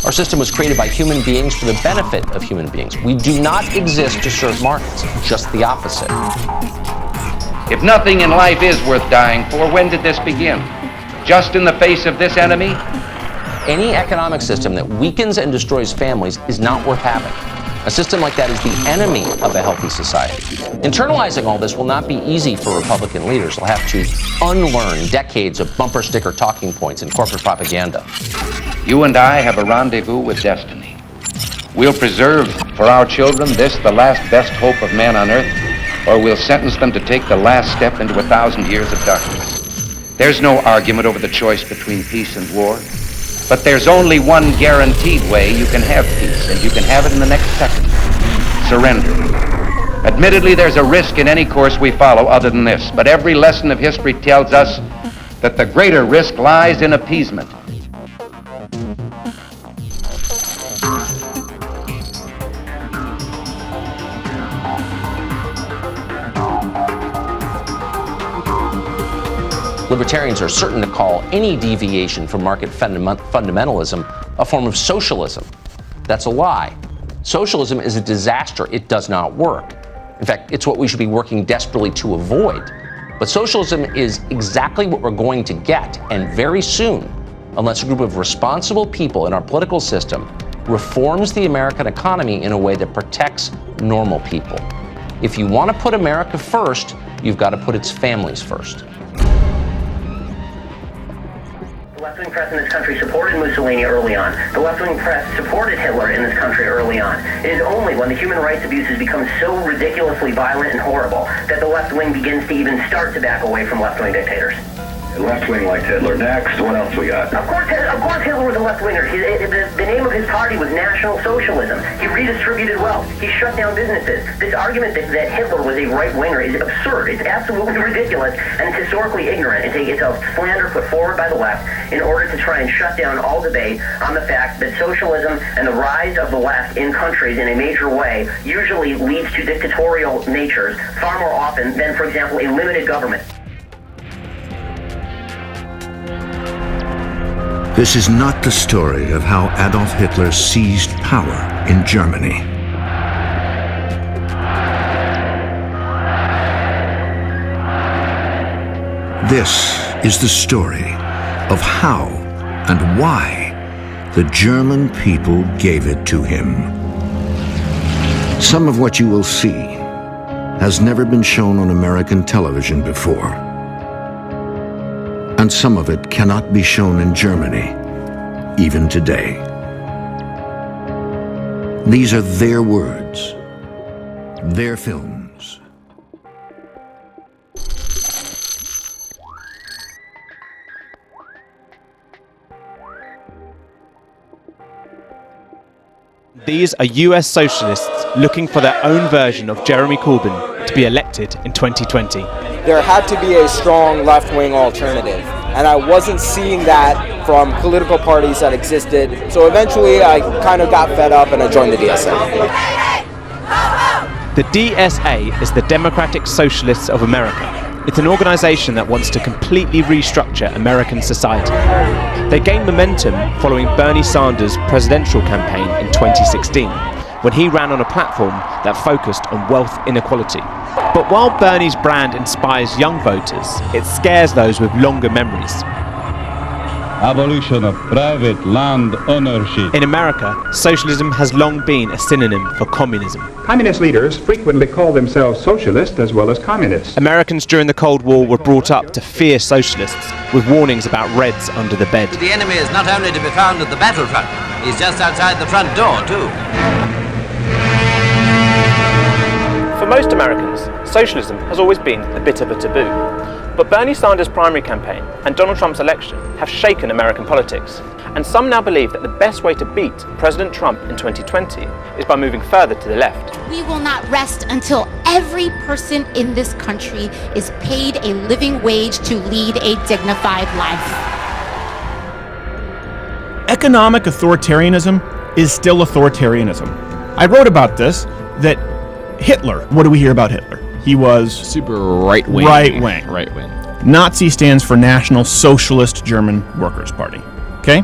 Our system was created by human beings for the benefit of human beings. We do not exist to serve markets, just the opposite. If nothing in life is worth dying for, when did this begin? Just in the face of this enemy? Any economic system that weakens and destroys families is not worth having. A system like that is the enemy of a healthy society. Internalizing all this will not be easy for Republican leaders. They'll have to unlearn decades of bumper sticker talking points and corporate propaganda. You and I have a rendezvous with destiny. We'll preserve for our children this, the last best hope of man on earth, or we'll sentence them to take the last step into 1,000 years of darkness. There's no argument over the choice between peace and war. But there's only one guaranteed way you can have peace, and you can have it in the next second. Surrender. Admittedly, there's a risk in any course we follow other than this, but every lesson of history tells us that the greater risk lies in appeasement. Libertarians are certain to call any deviation from market fundamentalism a form of socialism. That's a lie. Socialism is a disaster. It does not work. In fact, it's what we should be working desperately to avoid. But socialism is exactly what we're going to get, and very soon, unless a group of responsible people in our political system reforms the American economy in a way that protects normal people. If you want to put America first, you've got to put its families first. The left-wing press in this country supported Mussolini early on. The left-wing press supported Hitler in this country early on. It is only when the human rights abuses become so ridiculously violent and horrible that the left wing begins to even start to back away from left-wing dictators. The left wing liked Hitler. Next, what else we got? Of course Hitler was a left-winger. The name of his party was National Socialism. He redistributed wealth. He shut down businesses. This argument that Hitler was a right-winger is absurd. It's absolutely ridiculous, and it's historically ignorant. It's a slander put forward by the left in order to try and shut down all debate on the fact that socialism and the rise of the left in countries in a major way usually leads to dictatorial natures far more often than, for example, a limited government. This is not the story of how Adolf Hitler seized power in Germany. This is the story of how and why the German people gave it to him. Some of what you will see has never been shown on American television before. And some of it cannot be shown in Germany, even today. These are their words, their films. These are US socialists looking for their own version of Jeremy Corbyn to be elected in 2020. There had to be a strong left-wing alternative, and I wasn't seeing that from political parties that existed. So eventually I kind of got fed up and I joined the DSA. The DSA is the Democratic Socialists of America. It's an organization that wants to completely restructure American society. They gained momentum following Bernie Sanders' presidential campaign in 2016, when he ran on a platform that focused on wealth inequality. But while Bernie's brand inspires young voters, it scares those with longer memories. Abolition of private land ownership. In America, socialism has long been a synonym for communism. Communist leaders frequently call themselves socialist as well as communist. Americans during the Cold War were brought up to fear socialists, with warnings about Reds under the bed. The enemy is not only to be found at the battlefront, he's just outside the front door too. For most Americans, socialism has always been a bit of a taboo. But Bernie Sanders' primary campaign and Donald Trump's election have shaken American politics. And some now believe that the best way to beat President Trump in 2020 is by moving further to the left. We will not rest until every person in this country is paid a living wage to lead a dignified life. Economic authoritarianism is still authoritarianism. I wrote about this, that Hitler, what do we hear about Hitler? He was super right-wing. Right-wing. Nazi stands for National Socialist German Workers' Party. Okay?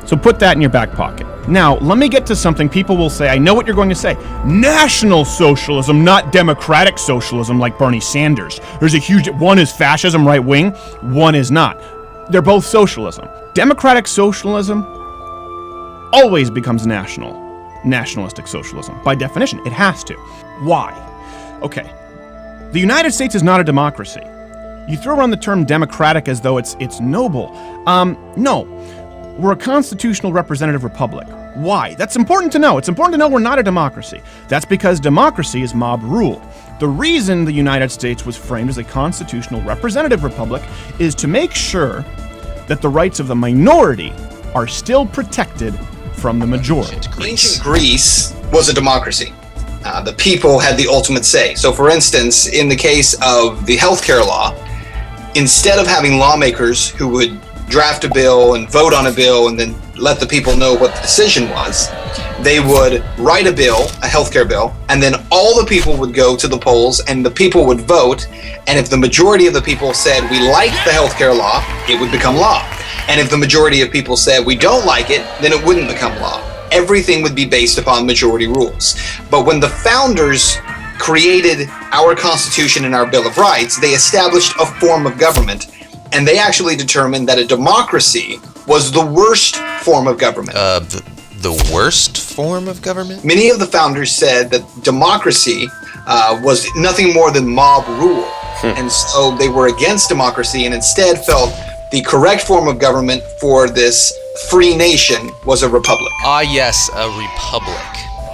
So put that in your back pocket. Now, let me get to something people will say. I know what you're going to say. National socialism, not democratic socialism like Bernie Sanders. There's a huge, one is fascism, right wing, one is not. They're both socialism. Democratic socialism always becomes nationalistic socialism. By definition, it has to. Why? Okay. The United States is not a democracy. You throw around the term democratic as though it's noble. No. We're a constitutional representative republic. Why? That's important to know. It's important to know we're not a democracy. That's because democracy is mob rule. The reason the United States was framed as a constitutional representative republic is to make sure that the rights of the minority are still protected from the majority. Ancient Greece was a democracy. The people had the ultimate say. So, for instance, in the case of the healthcare law, instead of having lawmakers who would draft a bill and vote on a bill and then let the people know what the decision was, they would write a bill, a healthcare bill, and then all the people would go to the polls and the people would vote. And if the majority of the people said we like the healthcare law, it would become law. And if the majority of people said we don't like it, then it wouldn't become law. Everything would be based upon majority rules. But when the founders created our Constitution and our Bill of Rights, they established a form of government. And they actually determined that a democracy was the worst form of government. The worst form of government? Many of the founders said that democracy was nothing more than mob rule. And so they were against democracy and instead felt the correct form of government for this free nation was a republic. Ah, yes, a republic.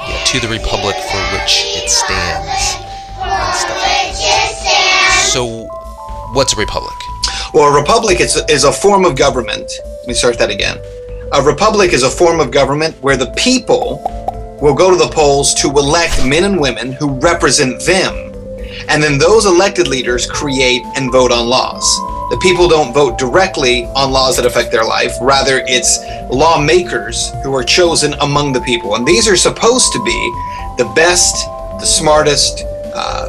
Yeah, to the republic for which it stands. And stuff like that. So, what's a republic? Well, a republic is a form of government. Let me start that again. A republic is a form of government where the people will go to the polls to elect men and women who represent them. And then those elected leaders create and vote on laws. The people don't vote directly on laws that affect their life. Rather, it's lawmakers who are chosen among the people. And these are supposed to be the best, the smartest,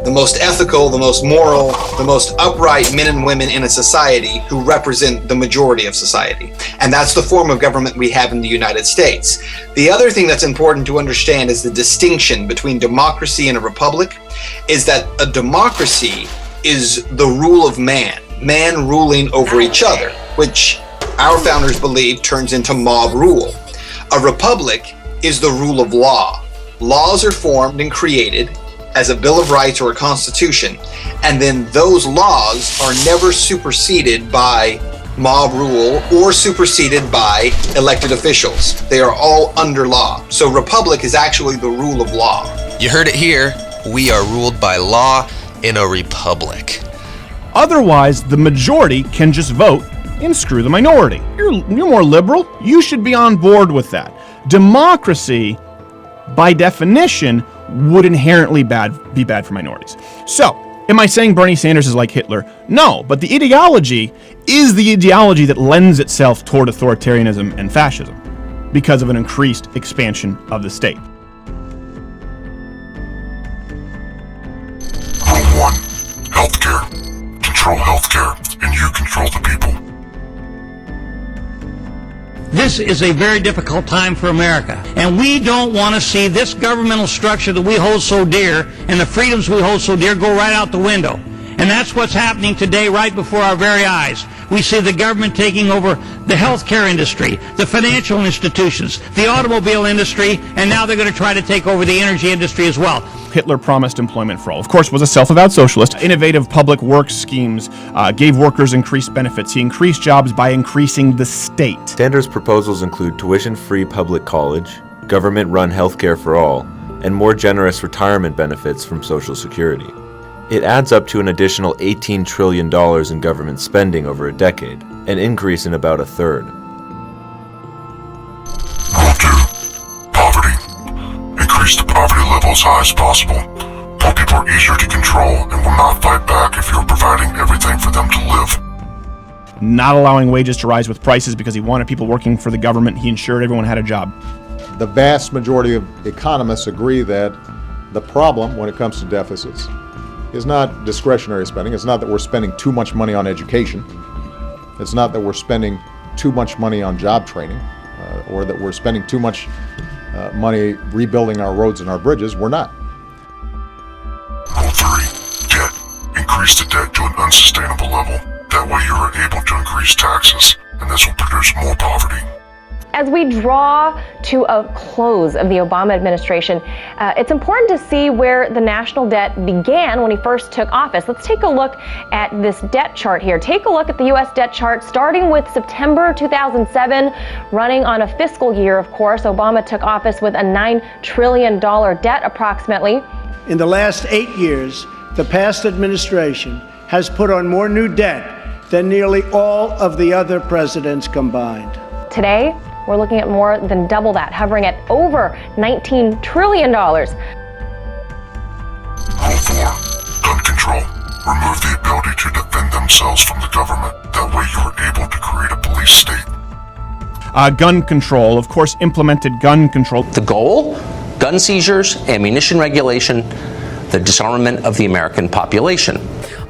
the most ethical, the most moral, the most upright men and women in a society who represent the majority of society. And that's the form of government we have in the United States. The other thing that's important to understand is the distinction between democracy and a republic is that a democracy is the rule of man ruling over each other, which our founders believe turns into mob rule. A republic is the rule of law. Laws are formed and created as a Bill of Rights or a Constitution, and then those laws are never superseded by mob rule or superseded by elected officials. They are all under law. So republic is actually the rule of law. You heard it here. We are ruled by law in a republic. Otherwise, the majority can just vote and screw the minority. You're more liberal. You should be on board with that. Democracy, by definition, would inherently be bad for minorities. So, am I saying Bernie Sanders is like Hitler? No, but the ideology is the ideology that lends itself toward authoritarianism and fascism because of an increased expansion of the state. Rule 1. Healthcare. Control healthcare, and you control the people. This is a very difficult time for America, and we don't want to see this governmental structure that we hold so dear and the freedoms we hold so dear go right out the window. And that's what's happening today right before our very eyes. We see the government taking over the healthcare industry, the financial institutions, the automobile industry, and now they're going to try to take over the energy industry as well. Hitler promised employment for all. Of course, was a self-avowed socialist. Innovative public works schemes gave workers increased benefits. He increased jobs by increasing the state. Sanders' proposals include tuition-free public college, government-run healthcare for all, and more generous retirement benefits from Social Security. It adds up to an additional $18 trillion in government spending over a decade, an increase in about a third. Rule 2. Poverty. Increase the poverty level as high as possible. Poor people are easier to control and will not fight back if you're providing everything for them to live. Not allowing wages to rise with prices because he wanted people working for the government. He ensured everyone had a job. The vast majority of economists agree that the problem when it comes to deficits is not discretionary spending. It's not that we're spending too much money on education. It's not that we're spending too much money on job training. or that we're spending too much money rebuilding our roads and our bridges. We're not. Rule 3. Debt. Increase the debt to an unsustainable level. That way you are able to increase taxes, and this will produce more poverty. As we draw to a close of the Obama administration, it's important to see where the national debt began when he first took office. Let's take a look at this debt chart here. Take a look at the U.S. debt chart starting with September 2007, running on a fiscal year, of course. Obama took office with a $9 trillion debt approximately. In the last 8 years, the past administration has put on more new debt than nearly all of the other presidents combined. Today, we're looking at more than double that, hovering at over $19 trillion. Rule 4. Gun control. Remove the ability to defend themselves from the government. That way you are able to create a police state. Gun control, of course, implemented gun control. The goal? Gun seizures, ammunition regulation, the disarmament of the American population.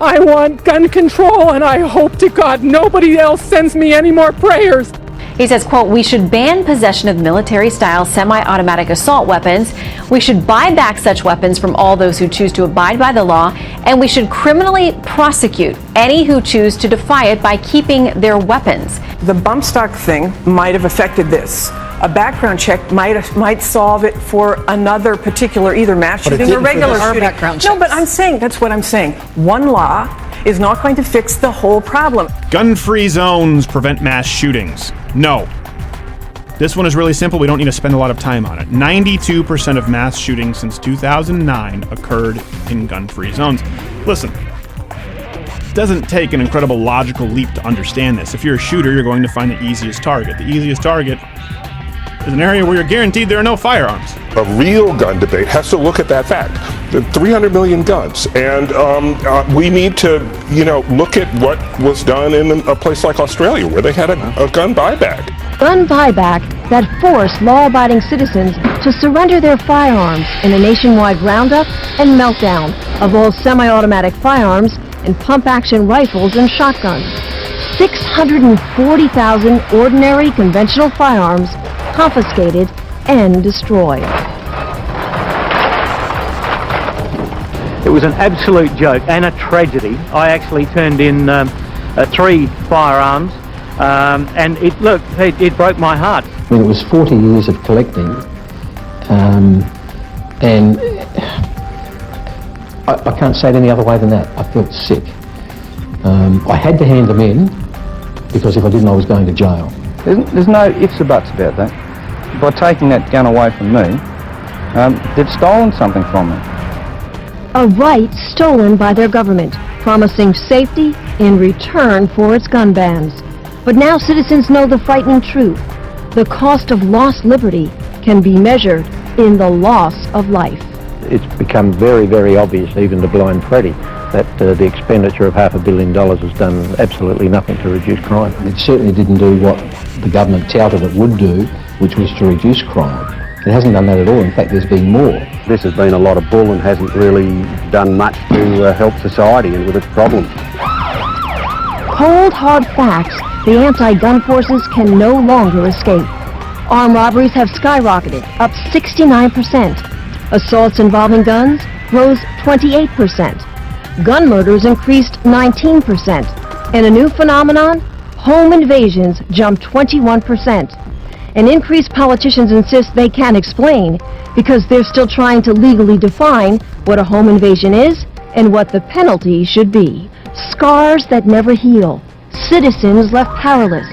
I want gun control, and I hope to God nobody else sends me any more prayers. He says, quote, we should ban possession of military-style semi-automatic assault weapons. We should buy back such weapons from all those who choose to abide by the law, and we should criminally prosecute any who choose to defy it by keeping their weapons. The bump stock thing might have affected this. A background check might solve it for another particular either mass shooting or regular shooting. No, but I'm saying, that's what I'm saying. One law is not going to fix the whole problem. Gun-free zones prevent mass shootings. No. This one is really simple. We don't need to spend a lot of time on it. 92% of mass shootings since 2009 occurred in gun-free zones. Listen, it doesn't take an incredible logical leap to understand this. If you're a shooter, you're going to find the easiest target. The easiest target is an area where you're guaranteed there are no firearms. A real gun debate has to look at that fact. The 300 million guns, and we need to, look at what was done in a place like Australia, where they had a gun buyback. Gun buyback that forced law-abiding citizens to surrender their firearms in a nationwide roundup and meltdown of all semi-automatic firearms and pump-action rifles and shotguns. 640,000 ordinary conventional firearms confiscated and destroyed. It was an absolute joke and a tragedy. I actually turned in 3 firearms, and it broke my heart. I mean, it was 40 years of collecting, and I can't say it any other way than that. I felt sick. I had to hand them in, because if I didn't, I was going to jail. There's no ifs or buts about that. By taking that gun away from me, they've stolen something from me. A right stolen by their government, promising safety in return for its gun bans. But now citizens know the frightening truth. The cost of lost liberty can be measured in the loss of life. It's become very, very obvious, even to blind Freddie, that the expenditure of $500 million has done absolutely nothing to reduce crime. It certainly didn't do what the government touted it would do, which was to reduce crime. It hasn't done that at all. In fact, there's been more. This has been a lot of bull and hasn't really done much to help society and with its problems. Cold, hard facts the anti-gun forces can no longer escape. Armed robberies have skyrocketed, up 69%. Assaults involving guns rose 28%. Gun murders increased 19%. And a new phenomenon, home invasions jumped 21%. An increase politicians insist they can't explain because they're still trying to legally define what a home invasion is and what the penalty should be. Scars that never heal. Citizens left powerless.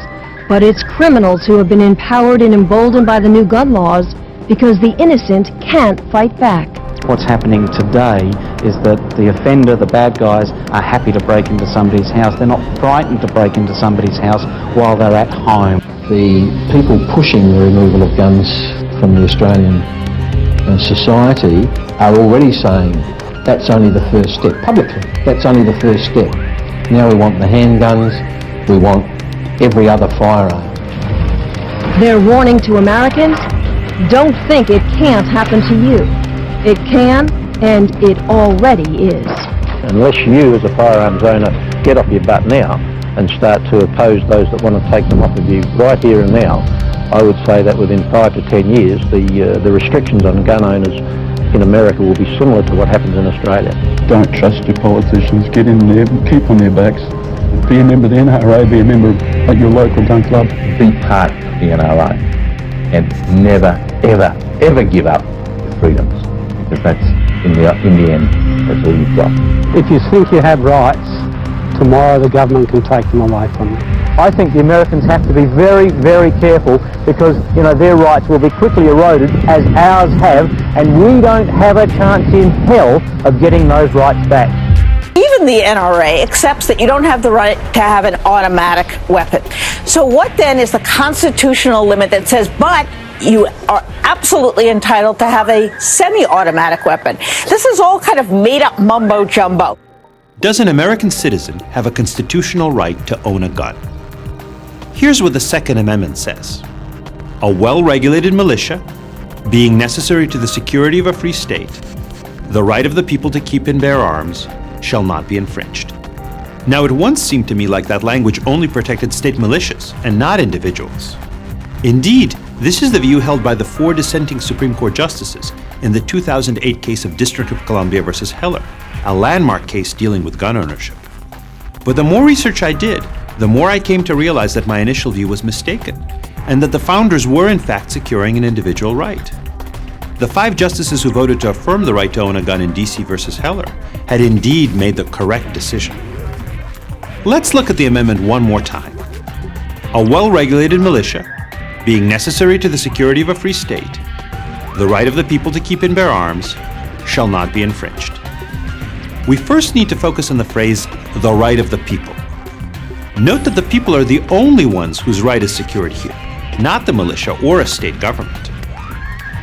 But it's criminals who have been empowered and emboldened by the new gun laws because the innocent can't fight back. What's happening today is that the offender, the bad guys, are happy to break into somebody's house. They're not frightened to break into somebody's house while they're at home. The people pushing the removal of guns from the Australian society are already saying that's only the first step. Publicly, that's only the first step. Now we want the handguns, we want every other firearm. They're warning to Americans, don't think it can't happen to you. It can, and it already is. Unless you, as a firearms owner, get off your butt now and start to oppose those that want to take them off of you right here and now, I would say that within 5 to 10 years, the restrictions on gun owners in America will be similar to what happens in Australia. Don't trust your politicians. Get in there, keep on their backs. Be a member of the NRA, be a member of your local gun club. Be part of the NRA and never, ever, ever give up your freedoms, because that's, in the end, that's all you've got. If you think you have rights, tomorrow the government can take them away from you. I think the Americans have to be very, very careful, because, their rights will be quickly eroded, as ours have, and we don't have a chance in hell of getting those rights back. Even the NRA accepts that you don't have the right to have an automatic weapon. So what then is the constitutional limit that says, but you are absolutely entitled to have a semi-automatic weapon? This is all kind of made-up mumbo-jumbo. Does an American citizen have a constitutional right to own a gun? Here's what the Second Amendment says. A well-regulated militia, being necessary to the security of a free state, the right of the people to keep and bear arms, shall not be infringed. Now, it once seemed to me like that language only protected state militias and not individuals. Indeed, this is the view held by the 4 dissenting Supreme Court justices in the 2008 case of District of Columbia versus Heller, a landmark case dealing with gun ownership. But the more research I did, the more I came to realize that my initial view was mistaken, and that the founders were in fact securing an individual right. The 5 justices who voted to affirm the right to own a gun in D.C. versus Heller had indeed made the correct decision. Let's look at the amendment one more time. A well-regulated militia, being necessary to the security of a free state, the right of the people to keep and bear arms, shall not be infringed. We first need to focus on the phrase, the right of the people. Note that the people are the only ones whose right is secured here, not the militia or a state government.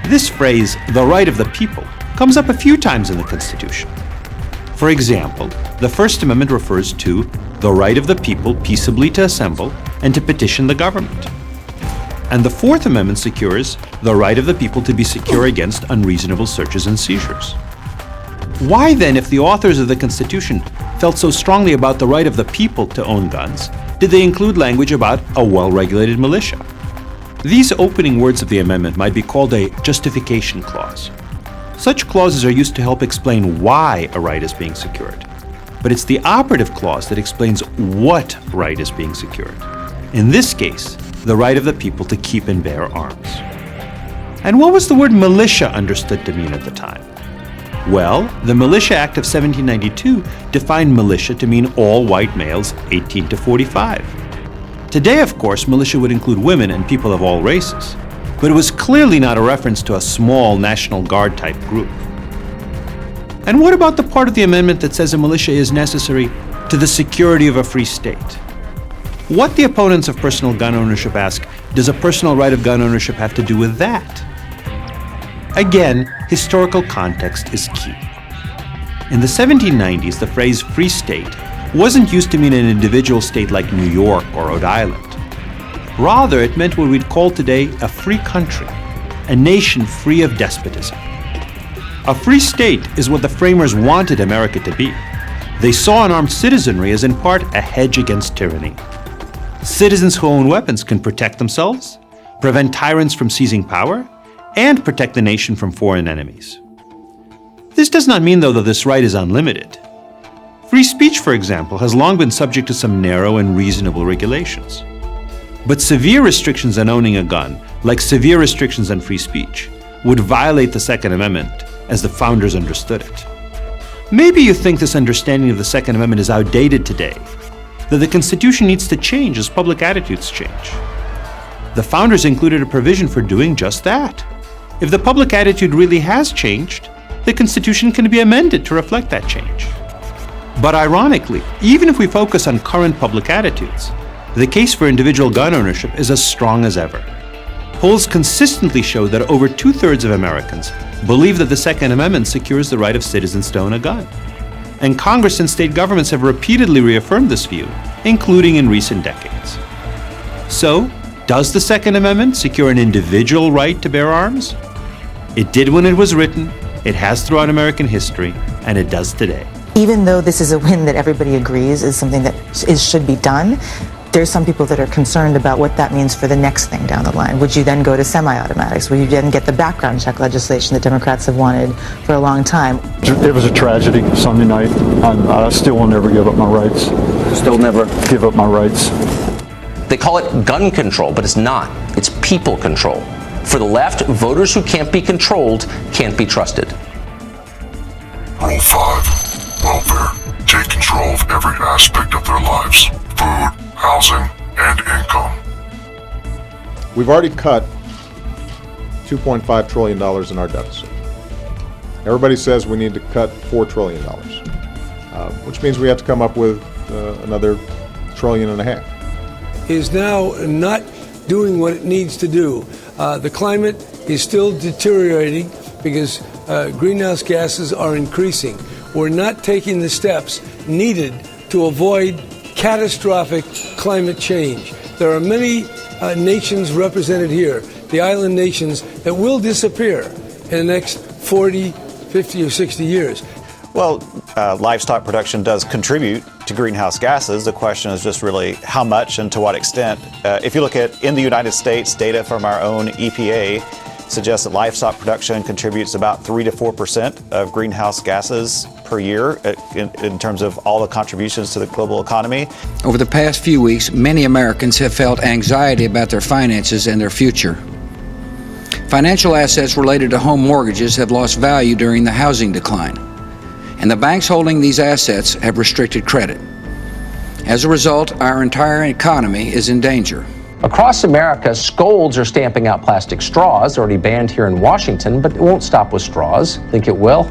This phrase, the right of the people, comes up a few times in the Constitution. For example, the First Amendment refers to the right of the people peaceably to assemble and to petition the government. And the Fourth Amendment secures the right of the people to be secure against unreasonable searches and seizures. Why then, if the authors of the Constitution felt so strongly about the right of the people to own guns, did they include language about a well-regulated militia? These opening words of the amendment might be called a justification clause. Such clauses are used to help explain why a right is being secured. But it's the operative clause that explains what right is being secured. In this case, the right of the people to keep and bear arms. And what was the word militia understood to mean at the time? Well, the Militia Act of 1792 defined militia to mean all white males 18 to 45. Today, of course, militia would include women and people of all races, but it was clearly not a reference to a small National Guard type group. And what about the part of the amendment that says a militia is necessary to the security of a free state? What, the opponents of personal gun ownership ask, does a personal right of gun ownership have to do with that? Again, historical context is key. In the 1790s, the phrase free state wasn't used to mean an individual state like New York or Rhode Island. Rather, it meant what we'd call today a free country, a nation free of despotism. A free state is what the framers wanted America to be. They saw an armed citizenry as in part a hedge against tyranny. Citizens who own weapons can protect themselves, prevent tyrants from seizing power, and protect the nation from foreign enemies. This does not mean, though, that this right is unlimited. Free speech, for example, has long been subject to some narrow and reasonable regulations. But severe restrictions on owning a gun, like severe restrictions on free speech, would violate the Second Amendment as the founders understood it. Maybe you think this understanding of the Second Amendment is outdated today, that the Constitution needs to change as public attitudes change. The founders included a provision for doing just that. If the public attitude really has changed, the Constitution can be amended to reflect that change. But ironically, even if we focus on current public attitudes, the case for individual gun ownership is as strong as ever. Polls consistently show that over 2/3 of Americans believe that the Second Amendment secures the right of citizens to own a gun. And Congress and state governments have repeatedly reaffirmed this view, including in recent decades. So, does the Second Amendment secure an individual right to bear arms? It did when it was written, it has throughout American history, and it does today. Even though this is a win that everybody agrees is something that should be done, there's some people that are concerned about what that means for the next thing down the line. Would you then go to semi-automatics? Would you then get the background check legislation that Democrats have wanted for a long time? It was a tragedy Sunday night, and I still will never give up my rights. Still never give up my rights. They call it gun control, but it's not. It's people control. For the left, voters who can't be controlled can't be trusted. Rule 5. Welfare. Take control of every aspect of their lives. Food, housing, and income. We've already cut $2.5 trillion in our deficit. Everybody says we need to cut $4 trillion, which means we have to come up with another $1.5 trillion. Is now not doing what it needs to do. The climate is still deteriorating because greenhouse gases are increasing. We're not taking the steps needed to avoid catastrophic climate change. There are many nations represented here, the island nations, that will disappear in the next 40, 50, or 60 years. Well, livestock production does contribute to greenhouse gases. The question is just really how much and to what extent. If you look at, in the United States, data from our own EPA suggests that livestock production contributes about 3 to 4% of greenhouse gases per year in terms of all the contributions to the global economy. Over the past few weeks, many Americans have felt anxiety about their finances and their future. Financial assets related to home mortgages have lost value during the housing decline, and the banks holding these assets have restricted credit. As a result, our entire economy is in danger. Across America, scolds are stamping out plastic straws, already banned here in Washington, but it won't stop with straws. Think it will?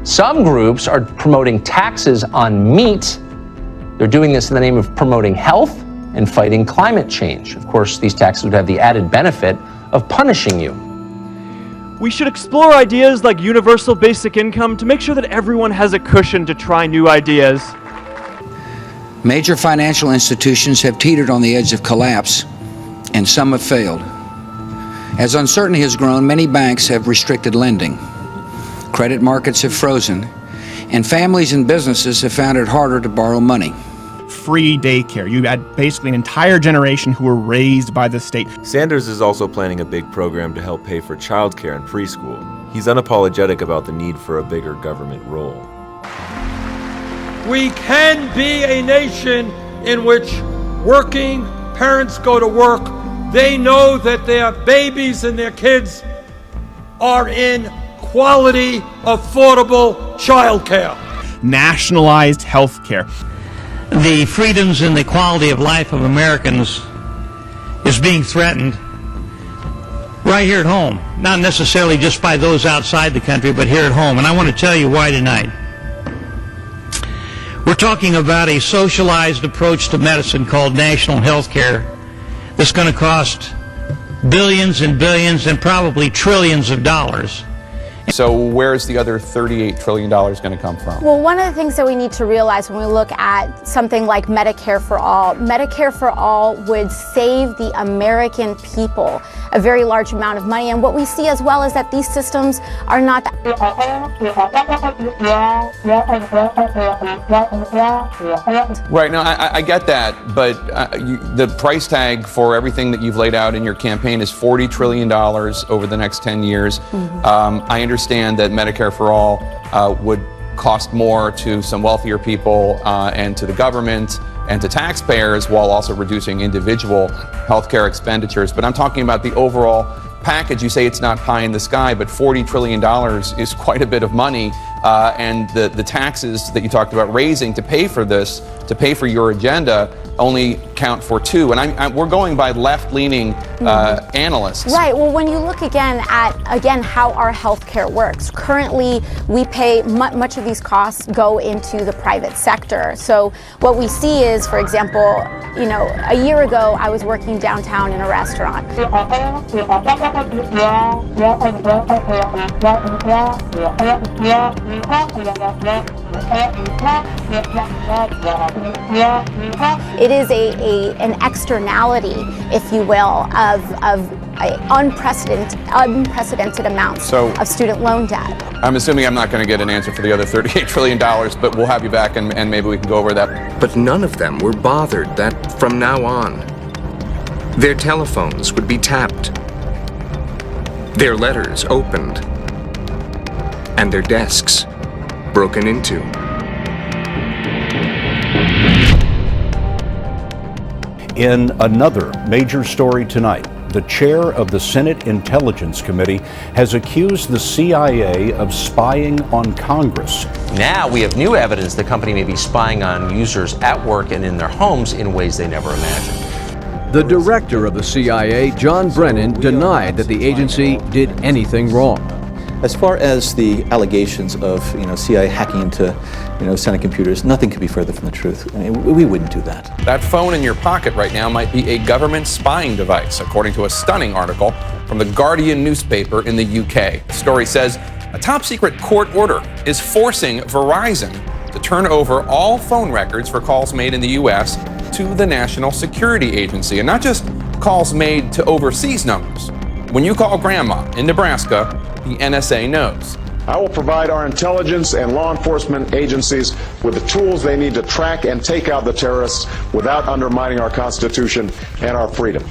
Some groups are promoting taxes on meat. They're doing this in the name of promoting health and fighting climate change. Of course, these taxes would have the added benefit of punishing you. We should explore ideas like universal basic income to make sure that everyone has a cushion to try new ideas. Major financial institutions have teetered on the edge of collapse, and some have failed. As uncertainty has grown, many banks have restricted lending. Credit markets have frozen, and families and businesses have found it harder to borrow money. Free daycare. You had basically an entire generation who were raised by the state. Sanders is also planning a big program to help pay for childcare and preschool. He's unapologetic about the need for a bigger government role. We can be a nation in which working parents go to work. They know that their babies and their kids are in quality, affordable childcare. Nationalized health care. The freedoms and the quality of life of Americans is being threatened right here at home. Not necessarily just by those outside the country, but here at home. And I want to tell you why tonight. We're talking about a socialized approach to medicine called national health care that's going to cost billions and billions and probably trillions of dollars. So where's the other $38 trillion going to come from? Well, one of the things that we need to realize when we look at something like Medicare for All would save the American people a very large amount of money. And what we see as well is that these systems are not. Right, now I get that, but the price tag for everything that you've laid out in your campaign is $40 trillion over the next 10 years. I understand that Medicare for All would cost more to some wealthier people and to the government and to taxpayers while also reducing individual healthcare expenditures. But I'm talking about the overall package. You say it's not pie in the sky, but $40 trillion is quite a bit of money. And the taxes that you talked about raising to pay for this, to pay for your agenda, only count for 2. And we're going by left-leaning analysts. Right. Well, when you look again at how our healthcare works, currently we pay much of these costs go into the private sector. So what we see is, for example, a year ago I was working downtown in a restaurant. It is an externality, if you will, of unprecedented amounts of student loan debt. I'm assuming I'm not going to get an answer for the other $38 trillion, but we'll have you back and maybe we can go over that. But none of them were bothered that from now on, their telephones would be tapped, their letters opened, and their desks broken into. In another major story tonight, the chair of the Senate Intelligence Committee has accused the CIA of spying on Congress. Now we have new evidence the company may be spying on users at work and in their homes in ways they never imagined. The director of the CIA, John Brennan, denied that the agency did anything wrong. As far as the allegations of CIA hacking into Senate computers, nothing could be further from the truth. I mean, we wouldn't do that. That phone in your pocket right now might be a government spying device, according to a stunning article from the Guardian newspaper in the UK. The story says a top secret court order is forcing Verizon to turn over all phone records for calls made in the US to the National Security Agency, and not just calls made to overseas numbers. When you call grandma in Nebraska, the NSA knows. I will provide our intelligence and law enforcement agencies with the tools they need to track and take out the terrorists without undermining our Constitution and our freedom.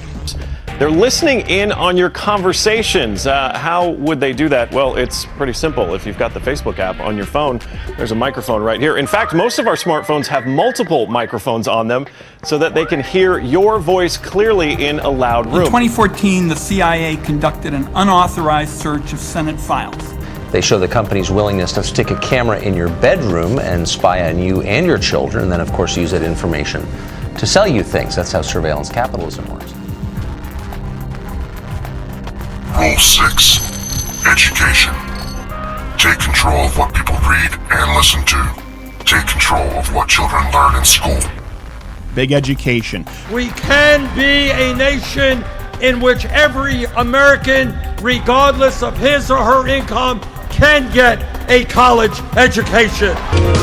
They're listening in on your conversations. How would they do that? Well, it's pretty simple. If you've got the Facebook app on your phone, there's a microphone right here. In fact, most of our smartphones have multiple microphones on them so that they can hear your voice clearly in a loud room. In 2014, the CIA conducted an unauthorized search of Senate files. They show the company's willingness to stick a camera in your bedroom and spy on you and your children, and then, of course, use that information to sell you things. That's how surveillance capitalism works. Rule 6. Education. Take control of what people read and listen to. Take control of what children learn in school. Big education. We can be a nation in which every American, regardless of his or her income, can get a college education.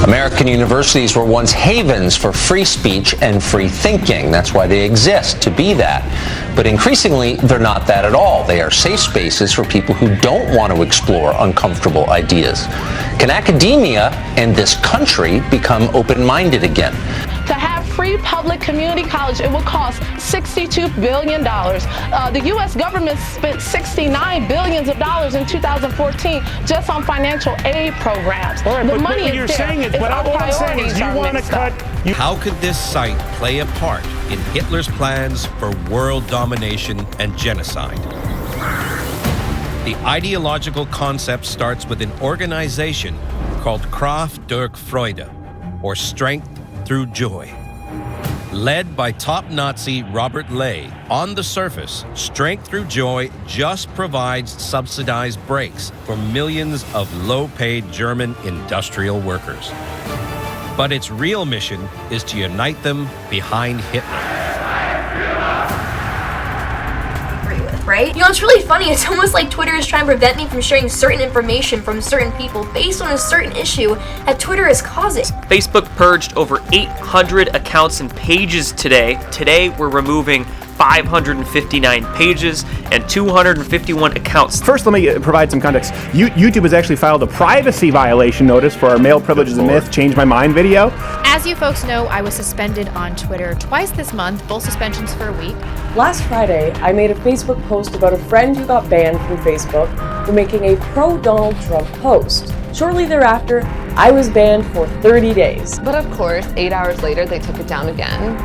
American universities were once havens for free speech and free thinking. That's why they exist, to be that. But increasingly, they're not that at all. They are safe spaces for people who don't want to explore uncomfortable ideas. Can academia and this country become open-minded again? To have free public community college, it will cost $62 billion. The U.S. government spent $69 billion in 2014 just on financial aid programs. Right, the but money what is you're there. saying is, but all I'm saying is you want to cut. How could this site play a part in Hitler's plans for world domination and genocide? The ideological concept starts with an organization called Kraft durch Freude, or Strength Through Joy. Led by top Nazi Robert Ley, on the surface, Strength Through Joy just provides subsidized breaks for millions of low-paid German industrial workers. But its real mission is to unite them behind Hitler. Right? You know, it's really funny. It's almost like Twitter is trying to prevent me from sharing certain information from certain people based on a certain issue that Twitter is causing. Facebook purged over 800 accounts and pages today. Today, we're removing 559 pages and 251 accounts. First, let me provide some context. YouTube has actually filed a privacy violation notice for our Male Privileges and Myth Change My Mind video. As you folks know, I was suspended on Twitter twice this month, both suspensions for a week. Last Friday, I made a Facebook post about a friend who got banned from Facebook for making a pro-Donald Trump post. Shortly thereafter, I was banned for 30 days. But of course, 8 hours later, they took it down again.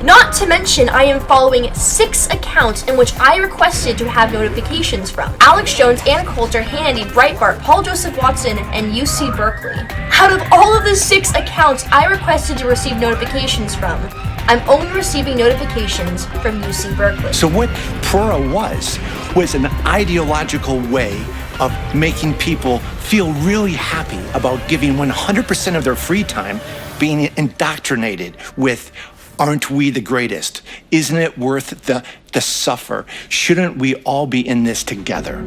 Not to mention, I am following 6 accounts in which I requested to have notifications from. Alex Jones, Ann Coulter, Hannity, Breitbart, Paul Joseph Watson, and UC Berkeley. Out of all of the 6 accounts I requested to receive notifications from, I'm only receiving notifications from UC Berkeley. So what Prora was an ideological way of making people feel really happy about giving 100% of their free time being indoctrinated with Aren't we the greatest? Isn't it worth the suffer? Shouldn't we all be in this together?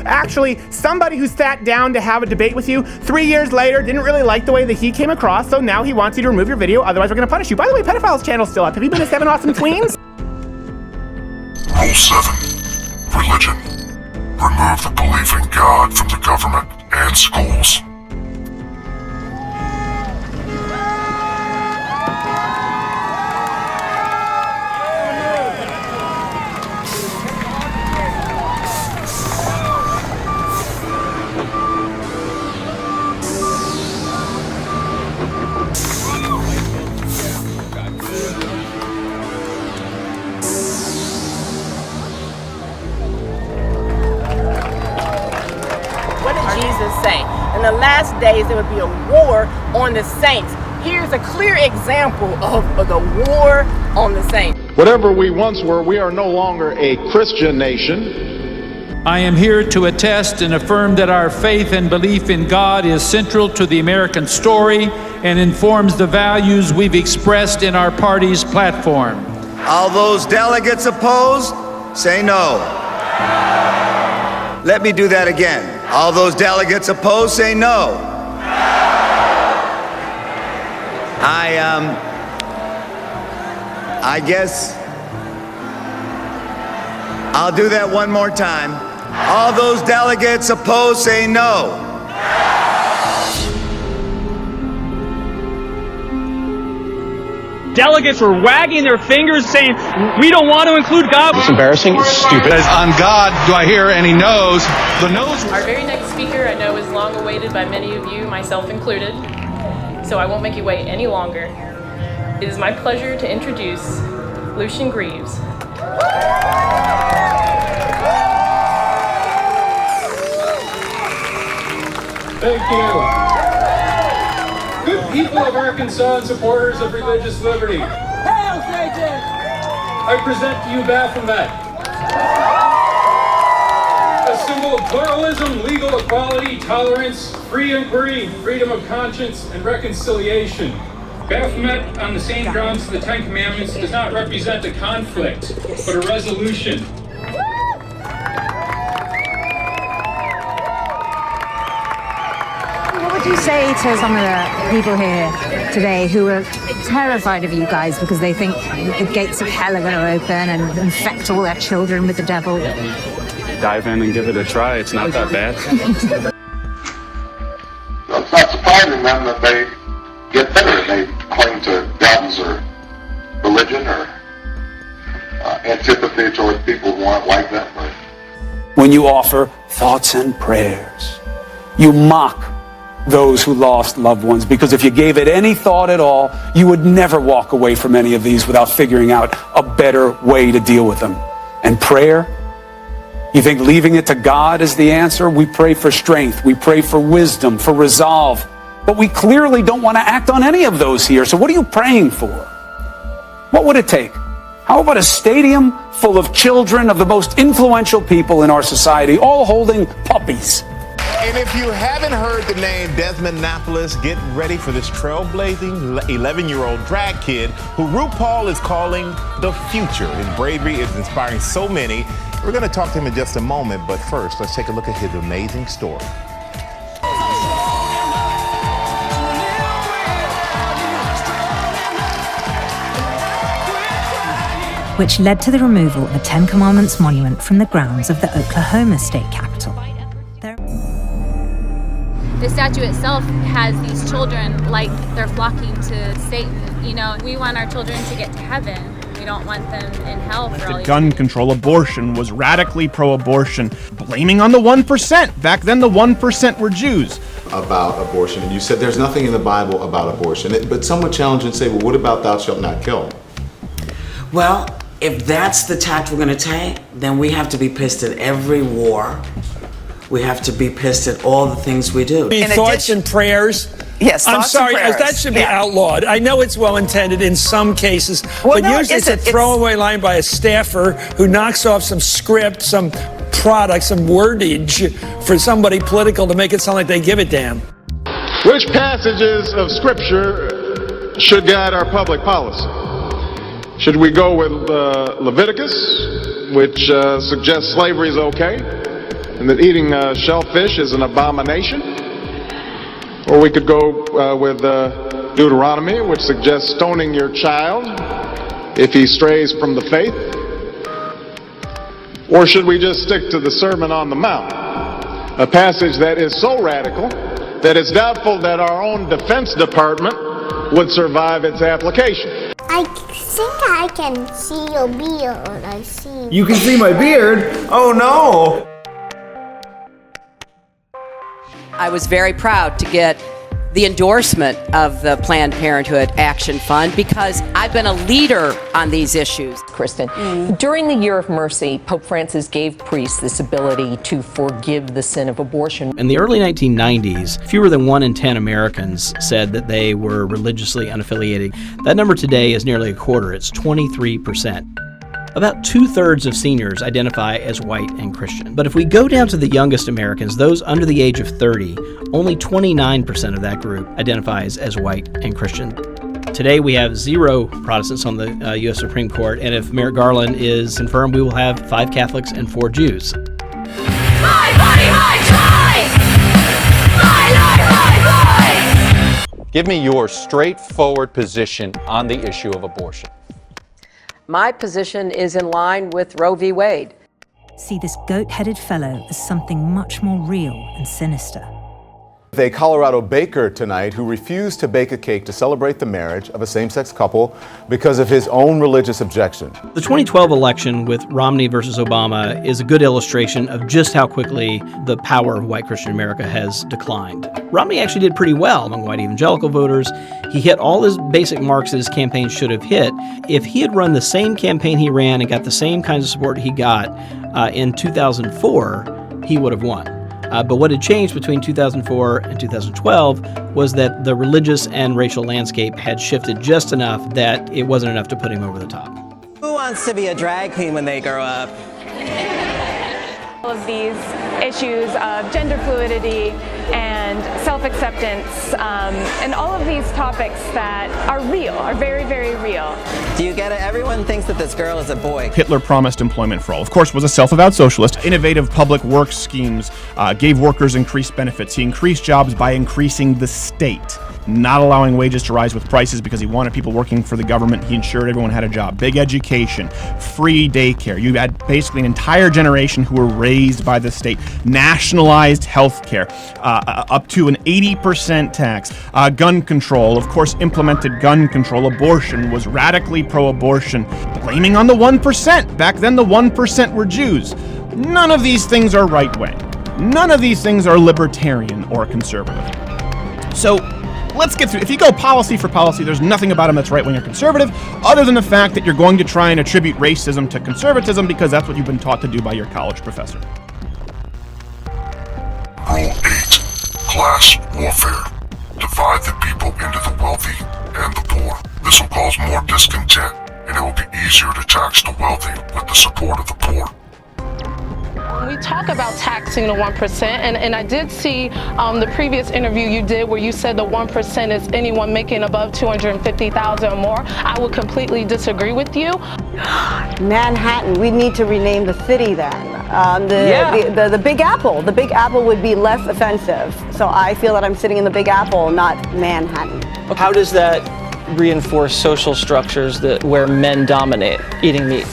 Actually, somebody who sat down to have a debate with you 3 years later didn't really like the way that he came across, so now he wants you to remove your video, otherwise we're gonna punish you. By the way, Pedophile's channel's still up. Have you been to 7 Awesome Tweens? Rule 7. Religion. Remove the belief in God from the government and schools. Say in the last days there would be a war on the saints. Here's a clear example of the war on the saints. Whatever we once were, we are no longer a Christian nation. I am here to attest and affirm that our faith and belief in God is central to the American story and informs the values we've expressed in our party's platform. All those delegates opposed, say no. Let me do that again. All those delegates opposed, say no. I guess I'll do that one more time. All those delegates opposed, say no. Delegates were wagging their fingers saying, we don't want to include God. It's embarrassing, it's stupid. On God, do I hear any no's? The no's. Our very next speaker I know is long awaited by many of you, myself included, so I won't make you wait any longer. It is my pleasure to introduce Lucian Greaves. Thank you. Good people of Arkansas and supporters of religious liberty. Hail Satan! I present to you Baphomet, a symbol of pluralism, legal equality, tolerance, free inquiry, freedom of conscience, and reconciliation. Baphomet, on the same grounds as the Ten Commandments, does not represent a conflict, but a resolution. What would you say to some of the people here today who are terrified of you guys because they think the gates of hell are going to open and infect all their children with the devil? Dive in and give it a try. It's not that bad. It's not surprising then that they get bitter and they cling to guns or religion or antipathy towards people who aren't like them. Right? When you offer thoughts and prayers, you mock those who lost loved ones, because if you gave it any thought at all, you would never walk away from any of these without figuring out a better way to deal with them. And prayer? You think leaving it to God is the answer? We pray for strength, we pray for wisdom, for resolve, but we clearly don't want to act on any of those here. So what are you praying for? What would it take? How about a stadium full of children of the most influential people in our society, all holding puppies? And if you haven't heard the name Desmond Napolis, get ready for this trailblazing 11-year-old drag kid who RuPaul is calling the future. His bravery is inspiring so many. We're going to talk to him in just a moment, but first, let's take a look at his amazing story. Which led to the removal of a Ten Commandments monument from the grounds of the Oklahoma state capitol. The statue itself has these children like they're flocking to Satan. You know, we want our children to get to heaven. We don't want them in hell for all The gun control abortion was radically pro-abortion, blaming on the 1%. Back then, the 1% were Jews. About abortion, and you said there's nothing in the Bible about abortion. But some would challenge and say, well, what about thou shalt not kill? Well, if that's the tact we're going to take, then we have to be pissed at every war. We have to be pissed at all the things we do. Thoughts and prayers. Yes, I'm thoughts sorry, and prayers. that should be outlawed. I know it's well intended in some cases, but no, usually it's a throwaway line by a staffer who knocks off some script, some product, some wordage for somebody political to make it sound like they give a damn. Which passages of Scripture should guide our public policy? Should we go with Leviticus, which suggests slavery is okay, and that eating shellfish is an abomination? Or we could go with Deuteronomy, which suggests stoning your child if he strays from the faith? Or should we just stick to the Sermon on the Mount, a passage that is so radical that it's doubtful that our own Defense Department would survive its application? I think I can see your beard. I see. You can see my beard? Oh no! I was very proud to get the endorsement of the Planned Parenthood Action Fund because I've been a leader on these issues. Kristen, during the Year of Mercy, Pope Francis gave priests this ability to forgive the sin of abortion. In the early 1990s, fewer than 1 in 10 Americans said that they were religiously unaffiliated. That number today is nearly a quarter. It's 23%. About 2/3 of seniors identify as white and Christian. But if we go down to the youngest Americans, those under the age of 30, only 29% of that group identifies as white and Christian. Today we have 0 Protestants on the U.S. Supreme Court, and if Merrick Garland is confirmed, we will have 5 Catholics and 4 Jews. My body, my choice! My life, my voice! Give me your straightforward position on the issue of abortion. My position is in line with Roe v. Wade. See this goat-headed fellow as something much more real and sinister. A Colorado baker tonight who refused to bake a cake to celebrate the marriage of a same-sex couple because of his own religious objection. The 2012 election with Romney versus Obama is a good illustration of just how quickly the power of white Christian America has declined. Romney actually did pretty well among white evangelical voters. He hit all his basic marks that his campaign should have hit. If he had run the same campaign he ran and got the same kinds of support he got in 2004, he would have won. But what had changed between 2004 and 2012 was that the religious and racial landscape had shifted just enough that it wasn't enough to put him over the top. Who wants to be a drag queen when they grow up? All of these issues of gender fluidity and self-acceptance and all of these topics that are real, are very, very real. Do you get it? Everyone thinks that this girl is a boy. Hitler promised employment for all. Of course, was a self-avowed socialist. Innovative public works schemes gave workers increased benefits. He increased jobs by increasing the state, not allowing wages to rise with prices because he wanted people working for the government. He ensured everyone had a job. Big education, free daycare. You had basically an entire generation who were raised by the state. Nationalized health care, up to an 80% tax. Gun control, of course, implemented gun control. Abortion, was radically pro-abortion, blaming on the 1%. Back then, the 1% were Jews. None of these things are right-wing. None of these things are libertarian or conservative. So, let's get through. If you go policy for policy, there's nothing about him that's right-wing or conservative, other than the fact that you're going to try and attribute racism to conservatism because that's what you've been taught to do by your college professor. Rule 8. Class warfare. Divide the people into the wealthy and the poor. This will cause more discontent, and it will be easier to tax the wealthy with the support of the poor. We talk about taxing the 1%, and I did see the previous interview you did where you said the 1% is anyone making above $250,000 or more. I would completely disagree with you. Manhattan, we need to rename the city then. The Big Apple. The Big Apple would be less offensive. So I feel that I'm sitting in the Big Apple, not Manhattan. How does that reinforce social structures where men dominate eating meat?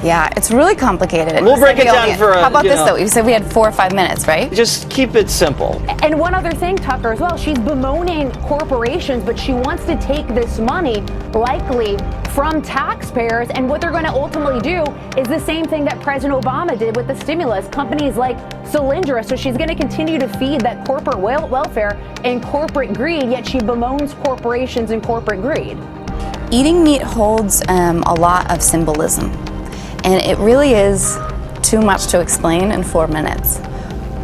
Yeah, it's really complicated. We'll break it down for How about this though? You said we had 4 or 5 minutes, right? Just keep it simple. And one other thing, Tucker, as well, she's bemoaning corporations, but she wants to take this money, likely from taxpayers, and what they're going to ultimately do is the same thing that President Obama did with the stimulus, companies like Solyndra. So she's going to continue to feed that corporate welfare and corporate greed, yet she bemoans corporations and corporate greed. Eating meat holds a lot of symbolism. And it really is too much to explain in 4 minutes.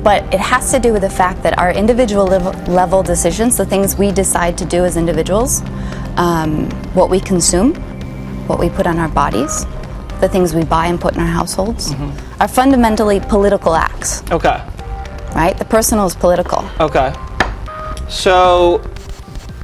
But it has to do with the fact that our individual level decisions, the things we decide to do as individuals, what we consume, what we put on our bodies, the things we buy and put in our households, are fundamentally political acts. Okay. Right? The personal is political. Okay. So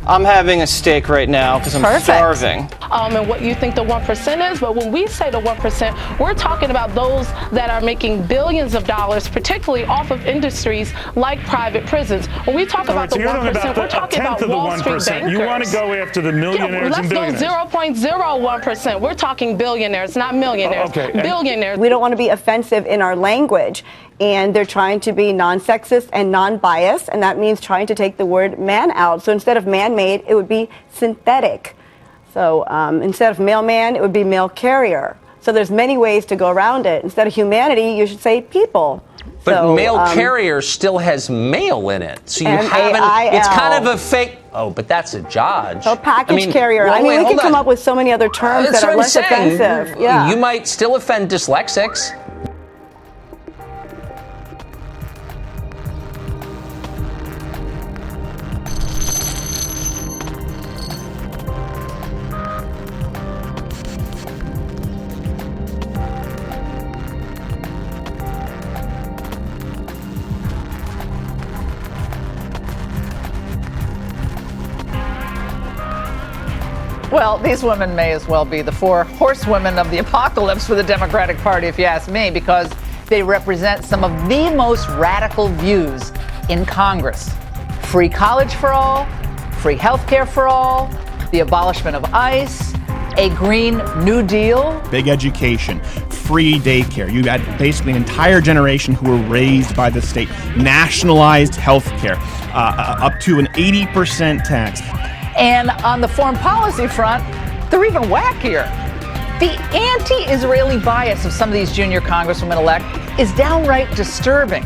I'm having a steak right now because I'm starving. and what you think the 1% is, but when we say the 1%, we're talking about those that are making billions of dollars, particularly off of industries like private prisons. When we talk about the 1%, we're talking about Wall Street bankers. You want to go after the millionaires and billionaires. Let's go 0.01%. We're talking billionaires, not millionaires. Billionaires. We don't want to be offensive in our language. And they're trying to be non-sexist and non-biased, and that means trying to take the word man out. So instead of man-made, it would be synthetic. So instead of mailman, it would be mail carrier. So there's many ways to go around it. Instead of humanity, you should say people. But so, mail carrier still has mail in it. So you M-A-I-L. haven't, it's kind of a fake, oh, but that's a Dodge. So package carrier. Well, we can come up with so many other terms that are less offensive. Yeah. You might still offend dyslexics. Well, these women may as well be the four horsewomen of the apocalypse for the Democratic Party, if you ask me, because they represent some of the most radical views in Congress. Free college for all, free health care for all, the abolishment of ICE, a Green New Deal. Big education, free daycare. You had basically an entire generation who were raised by the state. Nationalized health care, up to an 80% tax. And on the foreign policy front, they're even wackier. The anti-Israeli bias of some of these junior congresswomen-elect is downright disturbing.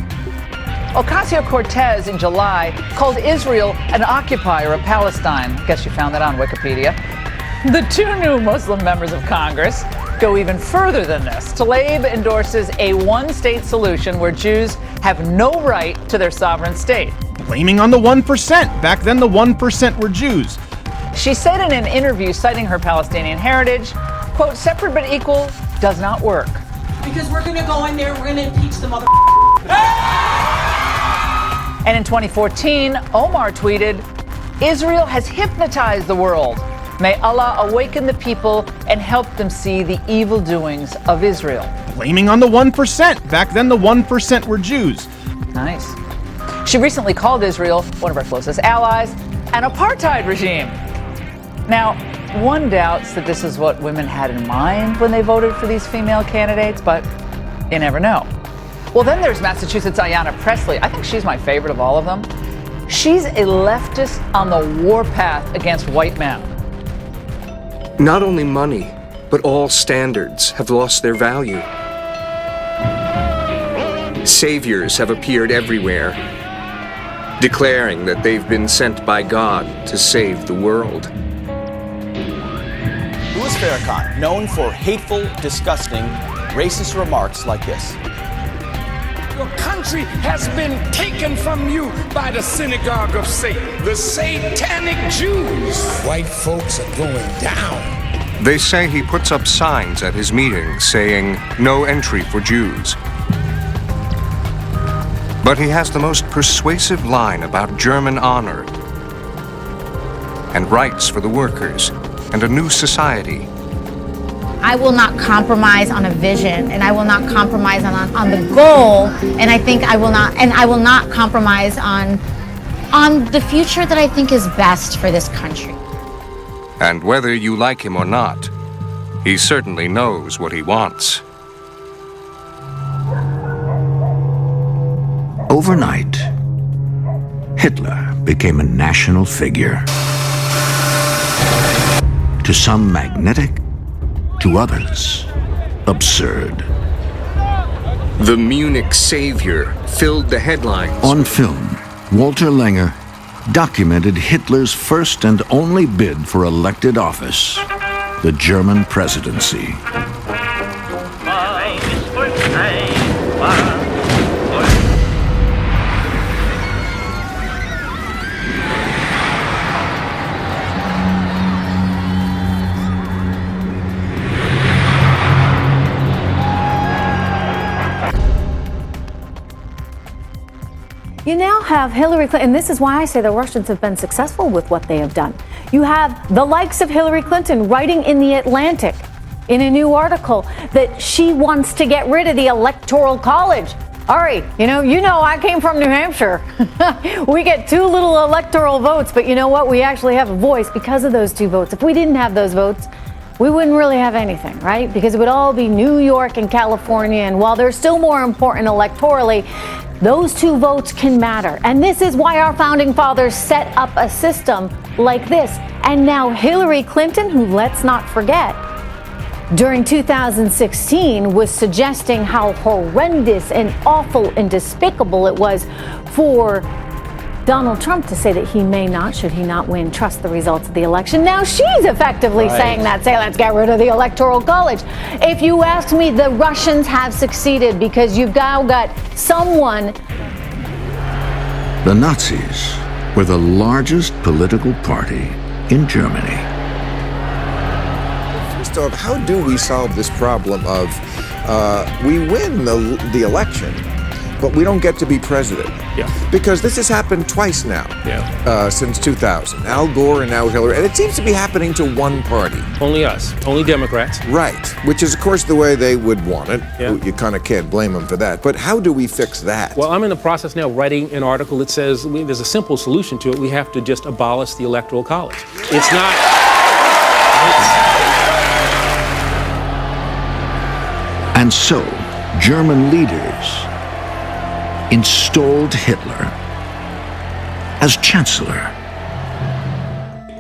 Ocasio-Cortez in July called Israel an occupier of Palestine. I guess you found that on Wikipedia. The two new Muslim members of Congress go even further than this. Tlaib endorses a one-state solution where Jews have no right to their sovereign state. Blaming on the 1%. Back then, the 1% were Jews. She said in an interview citing her Palestinian heritage, quote, separate but equal does not work. Because we're going to go in there, we're going to impeach the mother. And in 2014, Omar tweeted, Israel has hypnotized the world. May Allah awaken the people and help them see the evil doings of Israel. Blaming on the 1%. Back then, the 1% were Jews. Nice. She recently called Israel, one of our closest allies, an apartheid regime. Now, one doubts that this is what women had in mind when they voted for these female candidates, but you never know. Well, then there's Massachusetts' Ayanna Pressley. I think she's my favorite of all of them. She's a leftist on the warpath against white men. Not only money, but all standards have lost their value. Saviors have appeared everywhere, declaring that they've been sent by God to save the world. Louis Farrakhan, known for hateful, disgusting, racist remarks like this. Your country has been taken from you by the synagogue of Satan, the satanic Jews. White folks are going down. They say he puts up signs at his meetings saying, no entry for Jews. But he has the most persuasive line about German honor and rights for the workers and a new society. I will not compromise on a vision, and I will not compromise on the goal, and I will not compromise on the future that I think is best for this country. And whether you like him or not, he certainly knows what he wants. Overnight, Hitler became a national figure. To some magnetic, to others absurd. The Munich Savior filled the headlines. On film, Walter Langer documented Hitler's first and only bid for elected office, the German presidency. You now have Hillary Clinton, and this is why I say the Russians have been successful with what they have done. You have the likes of Hillary Clinton writing in The Atlantic in a new article that she wants to get rid of the Electoral College. Ari, you know, I came from New Hampshire. We get 2 little electoral votes, but you know what? We actually have a voice because of those 2 votes. If we didn't have those votes, we wouldn't really have anything, right? Because it would all be New York and California, and while they're still more important electorally, those 2 votes can matter. And this is why our founding fathers set up a system like this. And now Hillary Clinton, who, let's not forget, during 2016 was suggesting how horrendous and awful and despicable it was for Donald Trump to say that he may not, should he not win, trust the results of the election. Now she's effectively saying that, say, let's get rid of the Electoral College. If you ask me, the Russians have succeeded because you've now got someone. The Nazis were the largest political party in Germany. How do we solve this problem of we win the election, but we don't get to be president? Yeah. Because this has happened twice now, since 2000. Al Gore and now Hillary, and it seems to be happening to one party. Only us, only Democrats. Right, which is, of course, the way they would want it. Yeah. You kind of can't blame them for that. But how do we fix that? Well, I'm in the process now writing an article that says there's a simple solution to it. We have to just abolish the Electoral College. It's not... And so, German leaders installed Hitler as chancellor.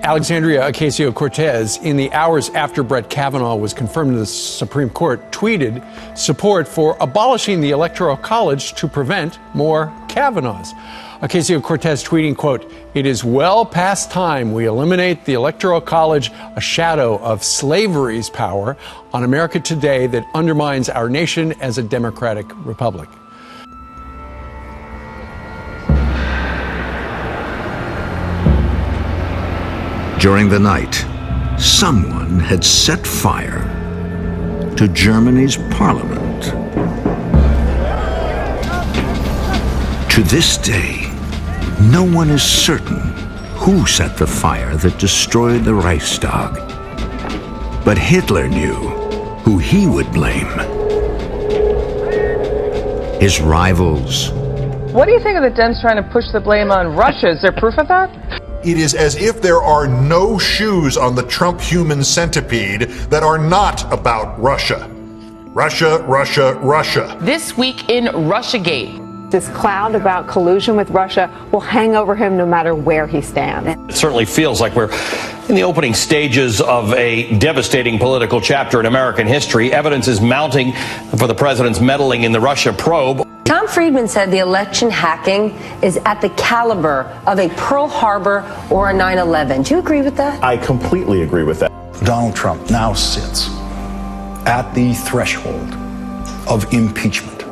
Alexandria Ocasio-Cortez, in the hours after Brett Kavanaugh was confirmed to the Supreme Court, tweeted support for abolishing the Electoral College to prevent more Kavanaughs. Ocasio-Cortez tweeting, quote, "It is well past time we eliminate the Electoral College, a shadow of slavery's power on America today that undermines our nation as a democratic republic." During the night, someone had set fire to Germany's parliament. To this day, no one is certain who set the fire that destroyed the Reichstag. But Hitler knew who he would blame. His rivals. What do you think of the Dems trying to push the blame on Russia? Is there proof of that? It is as if there are no shoes on the Trump human centipede that are not about Russia. Russia, Russia, Russia. This week in Russiagate. This cloud about collusion with Russia will hang over him no matter where he stands. It certainly feels like we're in the opening stages of a devastating political chapter in American history. Evidence is mounting for the president's meddling in the Russia probe. Tom Friedman said the election hacking is at the caliber of a Pearl Harbor or a 9/11. Do you agree with that? I completely agree with that. Donald Trump now sits at the threshold of impeachment.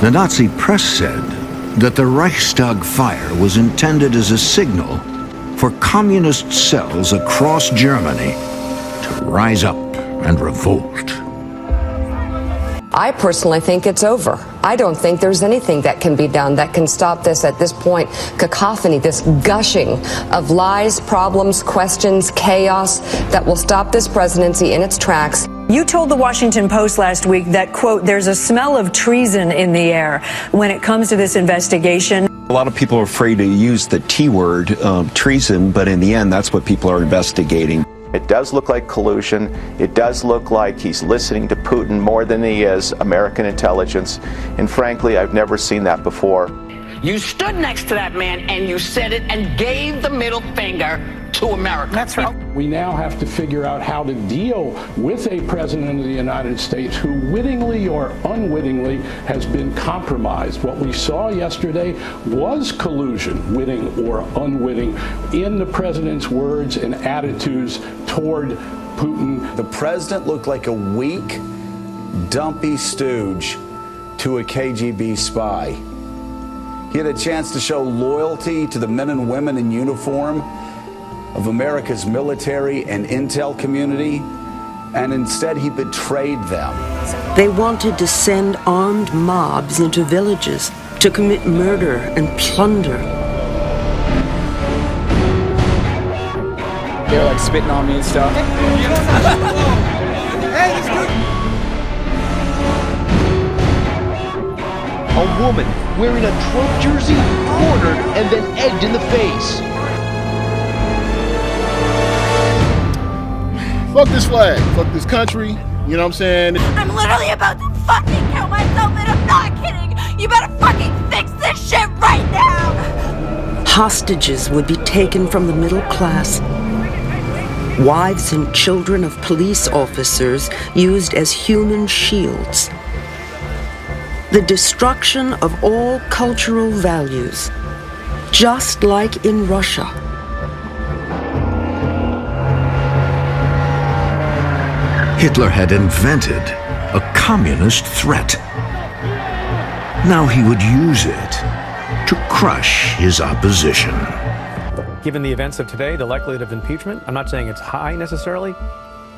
The Nazi press said that the Reichstag fire was intended as a signal for communist cells across Germany to rise up and revolt. I personally think it's over. I don't think there's anything that can be done that can stop this at this point. Cacophony, this gushing of lies, problems, questions, chaos that will stop this presidency in its tracks. You told the Washington Post last week that, quote, there's a smell of treason in the air when it comes to this investigation. A lot of people are afraid to use the T word, treason, but in the end, that's what people are investigating. It does look like collusion. It does look like he's listening to Putin more than he is American intelligence. And frankly, I've never seen that before. You stood next to that man and you said it and gave the middle finger to America. That's right. We now have to figure out how to deal with a president of the United States who wittingly or unwittingly has been compromised. What we saw yesterday was collusion, witting or unwitting, in the president's words and attitudes toward Putin. The president looked like a weak, dumpy stooge to a KGB spy. He had a chance to show loyalty to the men and women in uniform of America's military and intel community, and instead he betrayed them. They wanted to send armed mobs into villages to commit murder and plunder. They were like spitting on me and stuff. A woman wearing a Trump jersey, cornered and then egged in the face. Fuck this flag, fuck this country, you know what I'm saying? I'm literally about to fucking kill myself and I'm not kidding. You better fucking fix this shit right now. Hostages would be taken from the middle class. Wives and children of police officers used as human shields. The destruction of all cultural values, just like in Russia. Hitler had invented a communist threat. Now he would use it to crush his opposition. Given the events of today, the likelihood of impeachment, I'm not saying it's high necessarily,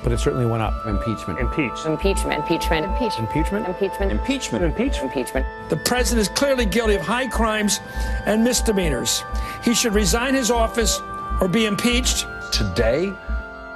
but it certainly went up. Impeachment. Impeach. Impeachment. Impeachment. Impeachment. Impeachment. Impeachment. Impeachment. The president is clearly guilty of high crimes and misdemeanors. He should resign his office or be impeached. Today,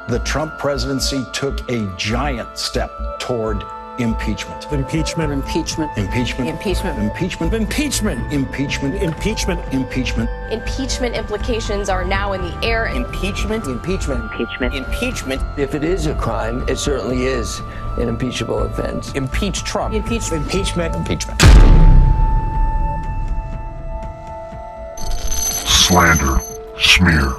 the Trump presidency took a giant step toward impeachment. Impeachment. Impeachment. Impeachment. Impeachment. Impeachment. Impeachment. Impeachment. Impeachment. Impeachment. Impeachment implications are now in the air. Impeachment. Impeachment. Impeachment. Impeachment. If it is a crime, it certainly is an impeachable offense. Impeach Trump. Impeachment. Impeachment. Impeachment. Slander, smear,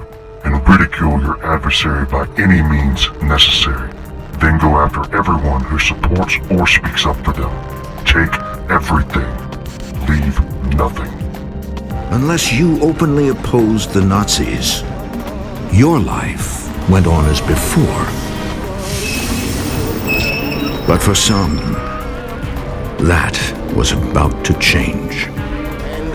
and ridicule your adversary by any means necessary. Then go after everyone who supports or speaks up for them. Take everything. Leave nothing. Unless you openly opposed the Nazis, your life went on as before. But for some, that was about to change.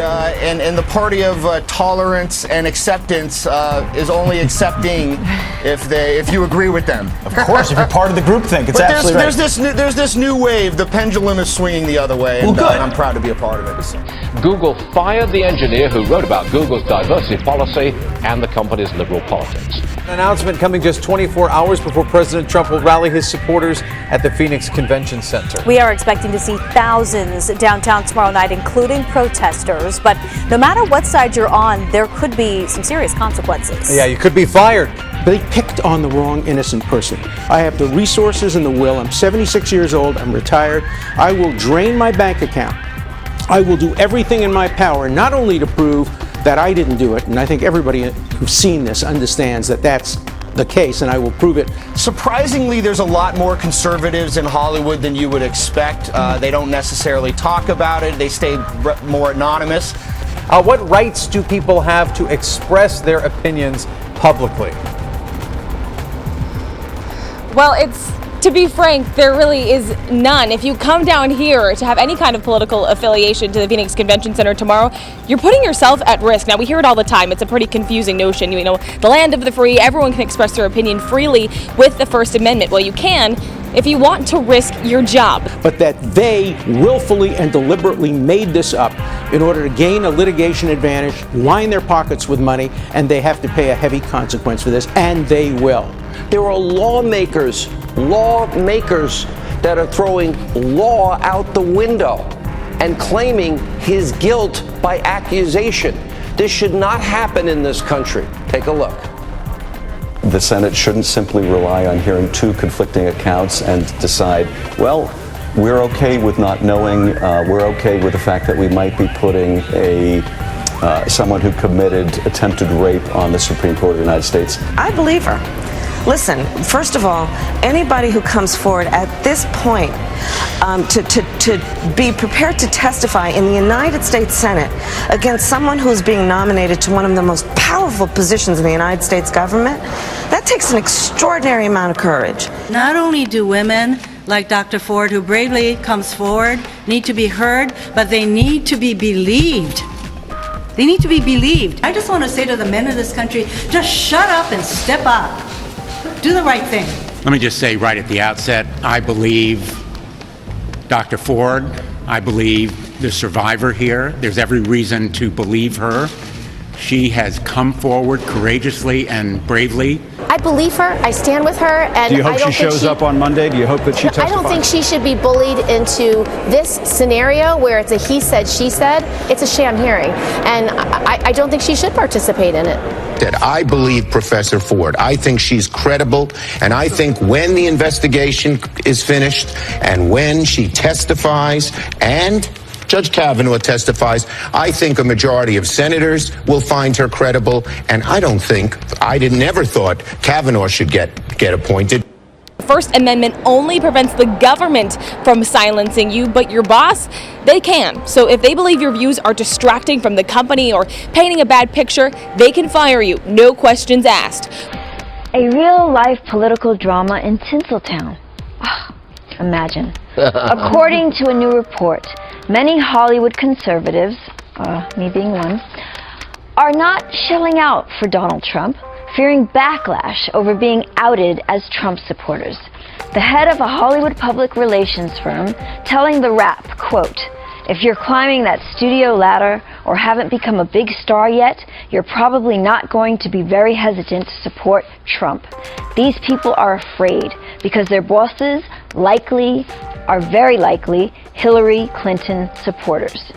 And the party of tolerance and acceptance is only accepting if you agree with them. Of course, if you're part of the groupthink, it's absolutely right. There's this new wave. The pendulum is swinging the other way, and I'm proud to be a part of it. Google fired the engineer who wrote about Google's diversity policy and the company's liberal politics. An announcement coming just 24 hours before President Trump will rally his supporters at the Phoenix Convention Center. We are expecting to see thousands downtown tomorrow night, including protesters. But no matter what side you're on, there could be some serious consequences. Yeah, you could be fired. They picked on the wrong innocent person. I have the resources and the will. I'm 76 years old. I'm retired. I will drain my bank account. I will do everything in my power, not only to prove that I didn't do it, and I think everybody who's seen this understands that that's the case, and I will prove it. Surprisingly, there's a lot more conservatives in Hollywood than you would expect. They don't necessarily talk about it. They stay more anonymous. What rights do people have to express their opinions publicly? Well, to be frank, there really is none. If you come down here to have any kind of political affiliation to the Phoenix Convention Center tomorrow, you're putting yourself at risk. Now, we hear it all the time. It's a pretty confusing notion. You know, the land of the free, everyone can express their opinion freely with the First Amendment. Well, you can if you want to risk your job. But that they willfully and deliberately made this up in order to gain a litigation advantage, line their pockets with money, and they have to pay a heavy consequence for this, and they will. There are lawmakers that are throwing law out the window and claiming his guilt by accusation. This should not happen in this country. Take a look. The Senate shouldn't simply rely on hearing two conflicting accounts and decide, well, we're okay with not knowing, we're okay with the fact that we might be putting someone who committed attempted rape on the Supreme Court of the United States. I believe her. Listen, first of all, anybody who comes forward at this point to be prepared to testify in the United States Senate against someone who's being nominated to one of the most powerful positions in the United States government, that takes an extraordinary amount of courage. Not only do women like Dr. Ford, who bravely comes forward, need to be heard, but they need to be believed. They need to be believed. I just want to say to the men of this country, just shut up and step up. Do the right thing. Let me just say right at the outset, I believe Dr. Ford, I believe the survivor here. There's every reason to believe her. She has come forward courageously and bravely. I believe her. I stand with her. And do you hope she shows up on Monday? Do you hope that she testifies? I don't think she should be bullied into this scenario where it's a he said, she said. It's a sham hearing. And I don't think she should participate in it. I believe Professor Ford. I think she's credible, and I think when the investigation is finished and when she testifies and Judge Kavanaugh testifies, I think a majority of senators will find her credible, and I never thought Kavanaugh should get appointed. The First Amendment only prevents the government from silencing you, but your boss, they can. So if they believe your views are distracting from the company or painting a bad picture, they can fire you, no questions asked. A real-life political drama in Tinseltown. Oh, imagine. According to a new report, many Hollywood conservatives, me being one, are not shelling out for Donald Trump, fearing backlash over being outed as Trump supporters. The head of a Hollywood public relations firm telling The Wrap, quote, "If you're climbing that studio ladder or haven't become a big star yet, you're probably not going to be very hesitant to support Trump. These people are afraid because their bosses are very likely Hillary Clinton supporters."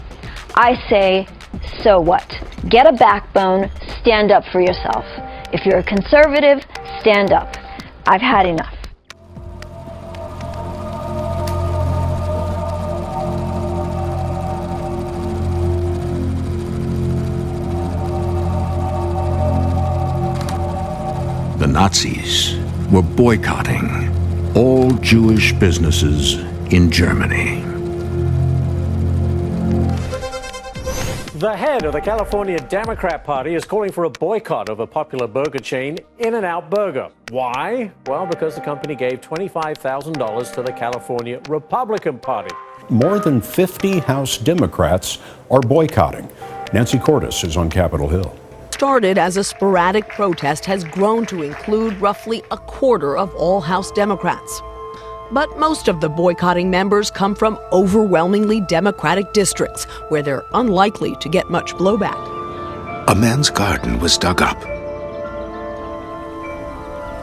I say, so what? Get a backbone, stand up for yourself. If you're a conservative, stand up. I've had enough. The Nazis were boycotting all Jewish businesses in Germany. The head of the California Democrat Party is calling for a boycott of a popular burger chain, In-N-Out Burger. Why? Well, because the company gave $25,000 to the California Republican Party. More than 50 House Democrats are boycotting. Nancy Cordes is on Capitol Hill. Started as a sporadic protest, has grown to include roughly a quarter of all House Democrats. But most of the boycotting members come from overwhelmingly Democratic districts where they're unlikely to get much blowback. A man's garden was dug up.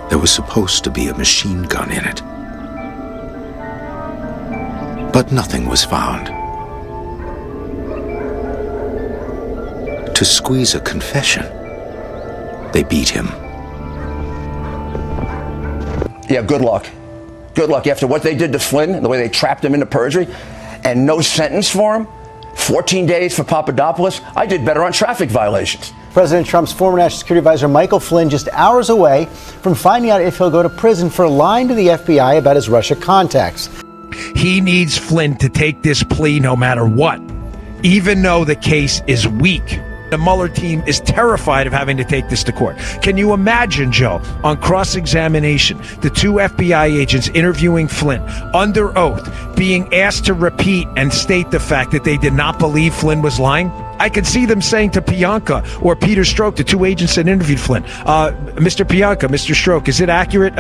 There was supposed to be a machine gun in it. But nothing was found. To squeeze a confession, they beat him. Yeah, good luck. Good luck. After what they did to Flynn, and the way they trapped him into perjury, and no sentence for him, 14 days for Papadopoulos, I did better on traffic violations. President Trump's former National Security Advisor Michael Flynn just hours away from finding out if he'll go to prison for lying to the FBI about his Russia contacts. He needs Flynn to take this plea no matter what, even though the case is weak. The Mueller team is terrified of having to take this to court. Can you imagine, Joe, on cross-examination, the two FBI agents interviewing Flynn under oath being asked to repeat and state the fact that they did not believe Flynn was lying? I could see them saying to Pianka or Peter Strzok, the two agents that interviewed Flynn, Mr. Pianka, Mr. Strzok, is it accurate,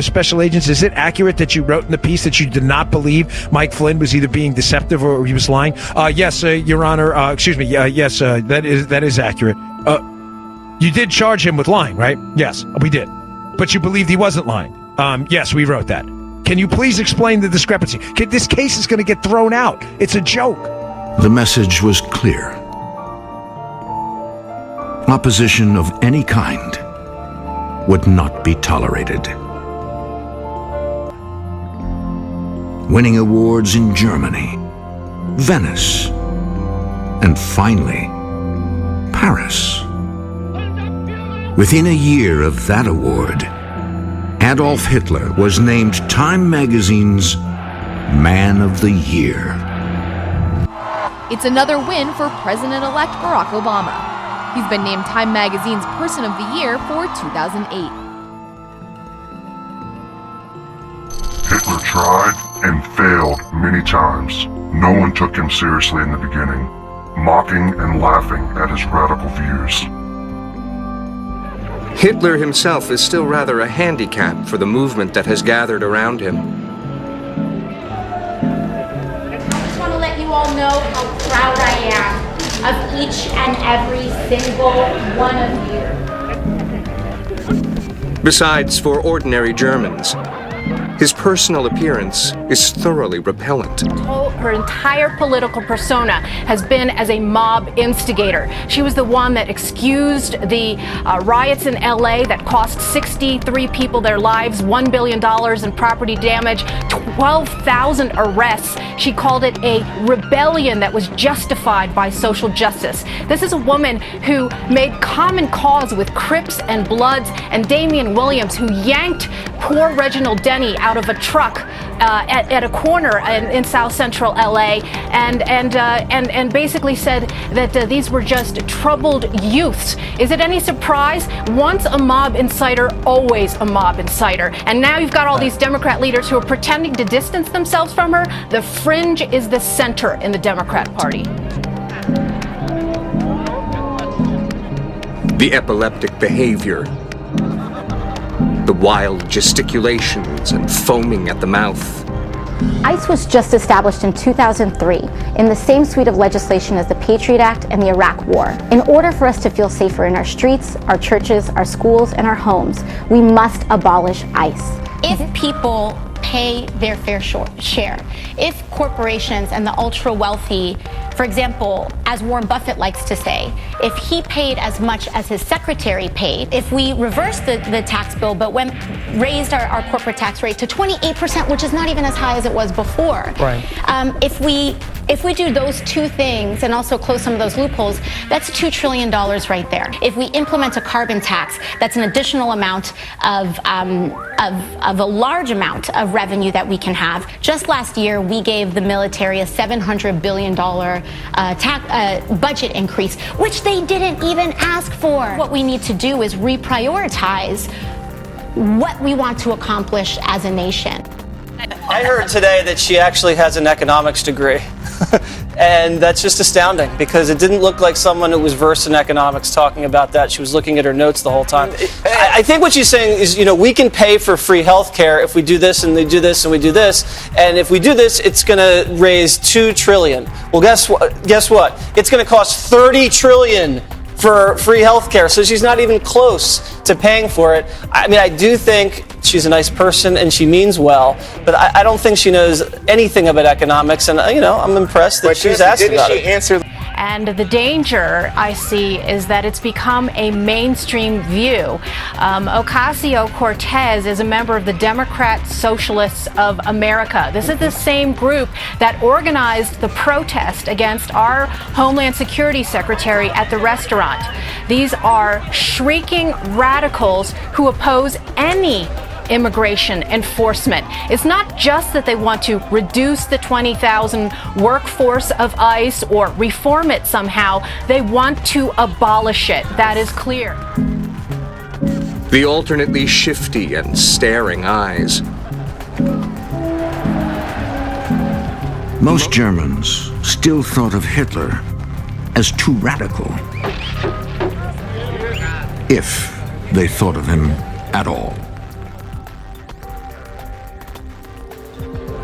special agents, is it accurate that you wrote in the piece that you did not believe Mike Flynn was either being deceptive or he was lying? Yes, Your Honor, yes, that is accurate. You did charge him with lying, right? Yes, we did. But you believed he wasn't lying? Yes, we wrote that. Can you please explain the discrepancy? This case is going to get thrown out. It's a joke. The message was clear. Opposition of any kind would not be tolerated. Winning awards in Germany, Venice, and finally, Paris. Within a year of that award, Adolf Hitler was named Time magazine's Man of the Year. It's another win for President-elect Barack Obama. He's been named Time magazine's Person of the Year for 2008. Hitler tried and failed many times. No one took him seriously in the beginning, mocking and laughing at his radical views. Hitler himself is still rather a handicap for the movement that has gathered around him. I just want to let you all know how proud I am of each and every single one of you. Besides, for ordinary Germans, his personal appearance is thoroughly repellent. Her entire political persona has been as a mob instigator. She was the one that excused the riots in LA that cost 63 people their lives, $1 billion in property damage, 12,000 arrests. She called it a rebellion that was justified by social justice. This is a woman who made common cause with Crips and Bloods and Damian Williams, who yanked poor Reginald Denny out of a truck at a corner in South Central LA, and basically said that these were just troubled youths. Is it any surprise? Once a mob inciter, always a mob inciter. And now you've got all these Democrat leaders who are pretending to distance themselves from her. The fringe is the center in the Democrat Party. The epileptic behavior, the wild gesticulations and foaming at the mouth. ICE was just established in 2003 in the same suite of legislation as the Patriot Act and the Iraq War. In order for us to feel safer in our streets, our churches, our schools, and our homes, we must abolish ICE. If people pay their fair share, if corporations and the ultra wealthy, for example, as Warren Buffett likes to say, if he paid as much as his secretary paid, if we reversed the tax bill but raised our corporate tax rate to 28%, which is not even as high as it was before. Right. If we do those two things and also close some of those loopholes, that's $2 trillion right there. If we implement a carbon tax, that's an additional amount of a large amount of revenue that we can have. Just last year, we gave the military a $700 billion budget increase, which they didn't even ask for. What we need to do is reprioritize what we want to accomplish as a nation. I heard today that she actually has an economics degree. And that's just astounding because it didn't look like someone who was versed in economics talking about that. She was looking at her notes the whole time. I think what she's saying is, we can pay for free health care if we do this and they do this and we do this. And if we do this, it's going to raise $2 trillion. Well, guess what? It's going to cost $30 trillion for free health care. So she's not even close to paying for it. I mean, I do think she's a nice person and she means well, but I don't think she knows anything about economics. And, I'm impressed that she's asked about it. And the danger I see is that it's become a mainstream view. Ocasio-Cortez is a member of the Democrat Socialists of America. This is the same group that organized the protest against our Homeland Security Secretary at the restaurant. These are shrieking radicals who oppose any immigration enforcement. It's not just that they want to reduce the 20,000 workforce of ICE or reform it somehow. They want to abolish it. That is clear. The alternately shifty and staring eyes. Most Germans still thought of Hitler as too radical, if they thought of him at all.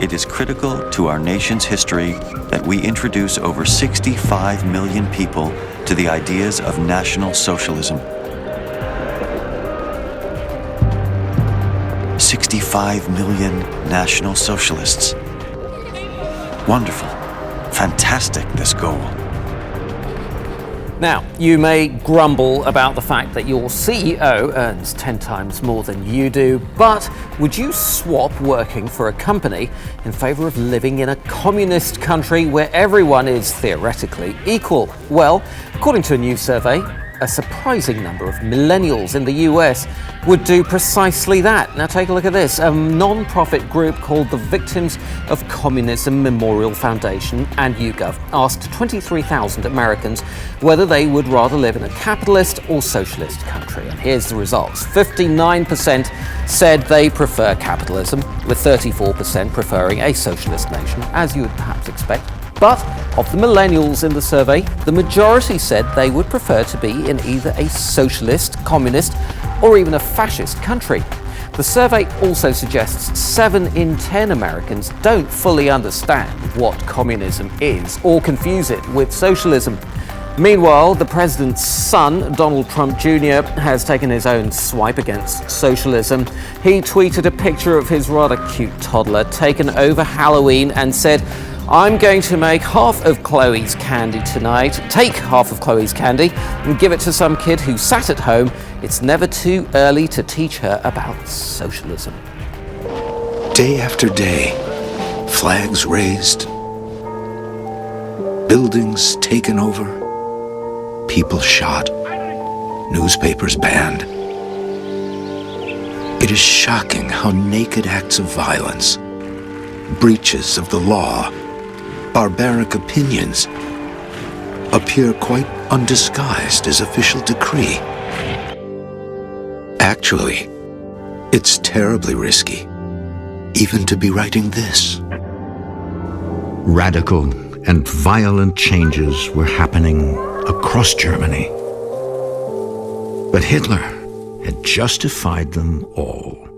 It is critical to our nation's history that we introduce over 65 million people to the ideas of National Socialism. 65 million National Socialists. Wonderful. Fantastic, this goal. Now, you may grumble about the fact that your CEO earns 10 times more than you do, but would you swap working for a company in favor of living in a communist country where everyone is theoretically equal? Well, according to a new survey, a surprising number of millennials in the US would do precisely that. Now take a look at this. A non-profit group called the Victims of Communism Memorial Foundation and YouGov asked 23,000 Americans whether they would rather live in a capitalist or socialist country. And here's the results. 59% said they prefer capitalism, with 34% preferring a socialist nation, as you would perhaps expect. But of the millennials in the survey, the majority said they would prefer to be in either a socialist, communist, or even a fascist country. The survey also suggests 7 in 10 Americans don't fully understand what communism is or confuse it with socialism. Meanwhile, the president's son, Donald Trump Jr., has taken his own swipe against socialism. He tweeted a picture of his rather cute toddler taken over Halloween and said, "I'm going to make half of Chloe's candy tonight, take half of Chloe's candy and give it to some kid who sat at home. It's never too early to teach her about socialism." Day after day, flags raised, buildings taken over, people shot, newspapers banned. It is shocking how naked acts of violence, breaches of the law, barbaric opinions appear quite undisguised as official decree. Actually, it's terribly risky, even to be writing this. Radical and violent changes were happening across Germany. But Hitler had justified them all.